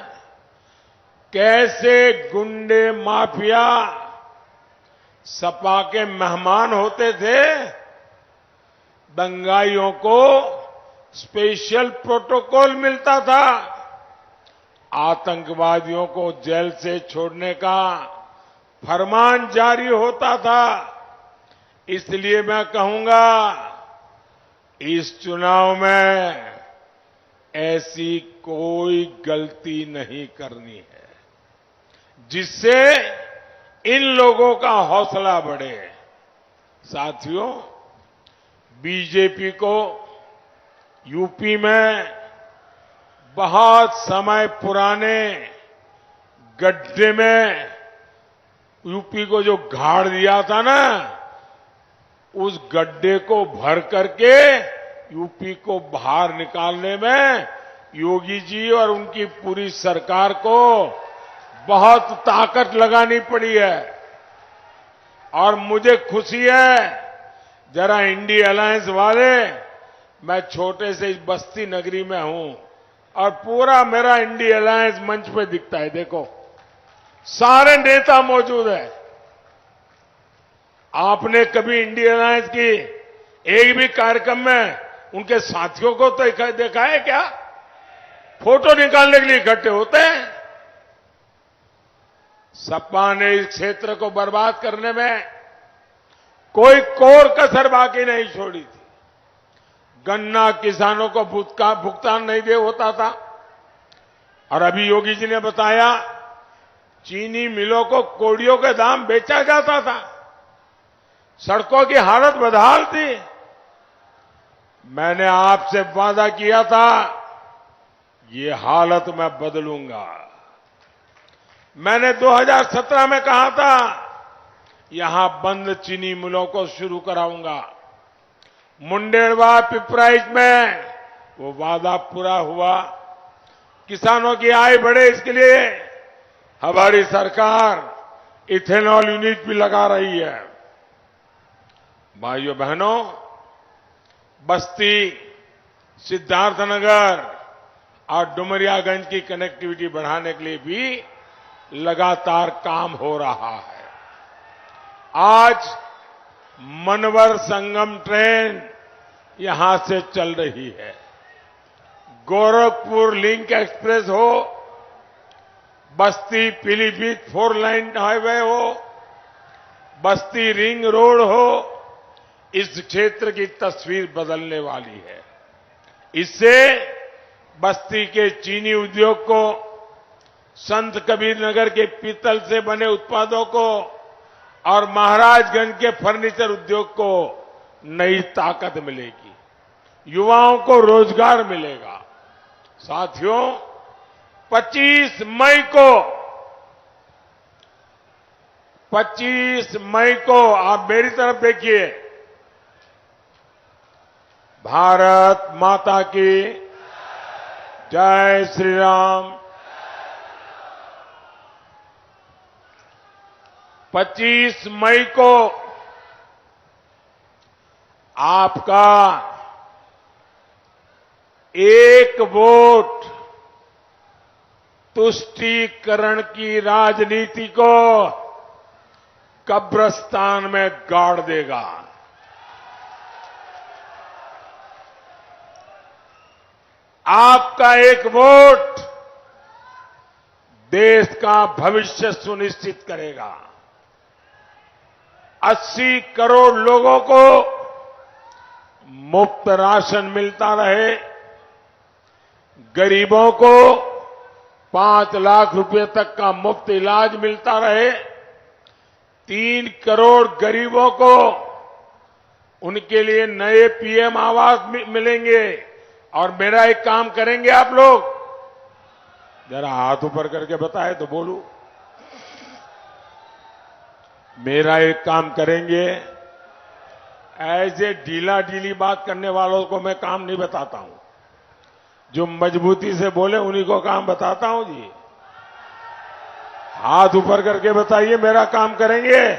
Speaker 6: कैसे गुंडे माफिया सपा के मेहमान होते थे। दंगाइयों को स्पेशल प्रोटोकॉल मिलता था। आतंकवादियों को जेल से छोड़ने का फरमान जारी होता था। इसलिए मैं कहूंगा, इस चुनाव में ऐसी कोई गलती नहीं करनी है जिससे इन लोगों का हौसला बढ़े। साथियों, बीजेपी को यूपी में बहुत समय पुराने गड्ढे में यूपी को जो गाड़ दिया था ना, उस गड्ढे को भर करके यूपी को बाहर निकालने में योगी जी और उनकी पूरी सरकार को बहुत ताकत लगानी पड़ी है और मुझे खुशी है। जरा इंडिया अलायंस वाले, मैं छोटे से इस बस्ती नगरी में हूं और पूरा मेरा इंडिया अलायंस मंच पे दिखता है। देखो, सारे नेता मौजूद है। आपने कभी इंडिया अलायंस की एक भी कार्यक्रम में उनके साथियों को तो देखा है क्या? फोटो निकालने के लिए इकट्ठे होते हैं। सपा ने इस क्षेत्र को बर्बाद करने में कोई कोर कसर बाकी नहीं छोड़ी थी। गन्ना किसानों को भुगतान नहीं दे होता था और अभी योगी जी ने बताया चीनी मिलों को कोड़ियों के दाम बेचा जाता था। सड़कों की हालत बदहाल थी। मैंने आपसे वादा किया था ये हालत मैं बदलूंगा। मैंने 2017 में कहा था यहां बंद चीनी मिलों को शुरू कराऊंगा। मुंडेरवा पिपराइच में वो वादा पूरा हुआ। किसानों की आय बढ़े इसके लिए हमारी सरकार इथेनॉल यूनिट भी लगा रही है। भाइयों बहनों, बस्ती, सिद्धार्थनगर और डुमरियागंज की कनेक्टिविटी बढ़ाने के लिए भी लगातार काम हो रहा है। आज मनवर संगम ट्रेन यहां से चल रही है। गोरखपुर लिंक एक्सप्रेस हो, बस्ती पीलीभीत 4 लाइन हाईवे हो, बस्ती रिंग रोड हो, इस क्षेत्र की तस्वीर बदलने वाली है। इससे बस्ती के चीनी उद्योग को, संत कबीर नगर के पीतल से बने उत्पादों को और महाराजगंज के फर्नीचर उद्योग को नई ताकत मिलेगी। युवाओं को रोजगार मिलेगा। साथियों, 25 मई को आप मेरी तरफ देखिए। भारत माता की जय श्री राम। 25 मई को आपका एक वोट तुष्टीकरण की राजनीति को कब्रिस्तान में गाड़ देगा। आपका एक वोट देश का भविष्य सुनिश्चित करेगा। 80 करोड़ लोगों को मुफ्त राशन मिलता रहे, गरीबों को 5 लाख रुपए तक का मुफ्त इलाज मिलता रहे, 3 करोड़ गरीबों को उनके लिए नए पीएम आवास मिलेंगे। और मेरा एक काम करेंगे आप लोग, जरा हाथ ऊपर करके बताए तो बोलूं। मेरा एक काम करेंगे, ऐसे ढीला ढीली बात करने वालों को मैं काम नहीं बताता हूं। जो मजबूती से बोले उन्हीं को काम बताता हूं जी। हाथ ऊपर करके बताइए, मेरा काम करेंगे?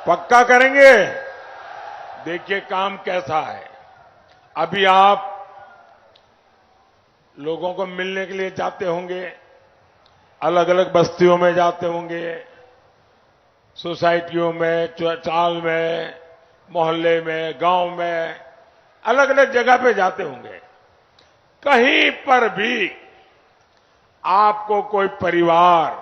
Speaker 6: पक्का करेंगे? देखिए काम कैसा है। अभी आप लोगों को मिलने के लिए जाते होंगे, अलग अलग बस्तियों में जाते होंगे, सोसाइटियों में, चाल में, मोहल्ले में, गांव में, अलग अलग जगह पे जाते होंगे। कहीं पर भी आपको कोई परिवार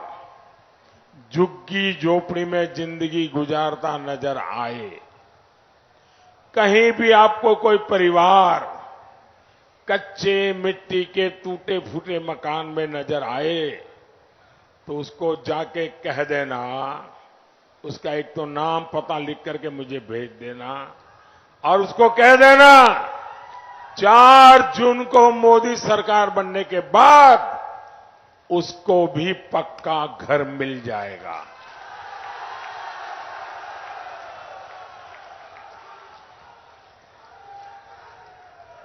Speaker 6: झुग्गी झोपड़ी में जिंदगी गुजारता नजर आए, कहीं भी आपको कोई परिवार कच्चे मिट्टी के टूटे फूटे मकान में नजर आए, तो उसको जाके कह देना, उसका एक तो नाम पता लिख करके मुझे भेज देना और उसको कह देना 4 जून को मोदी सरकार बनने के बाद उसको भी पक्का घर मिल जाएगा।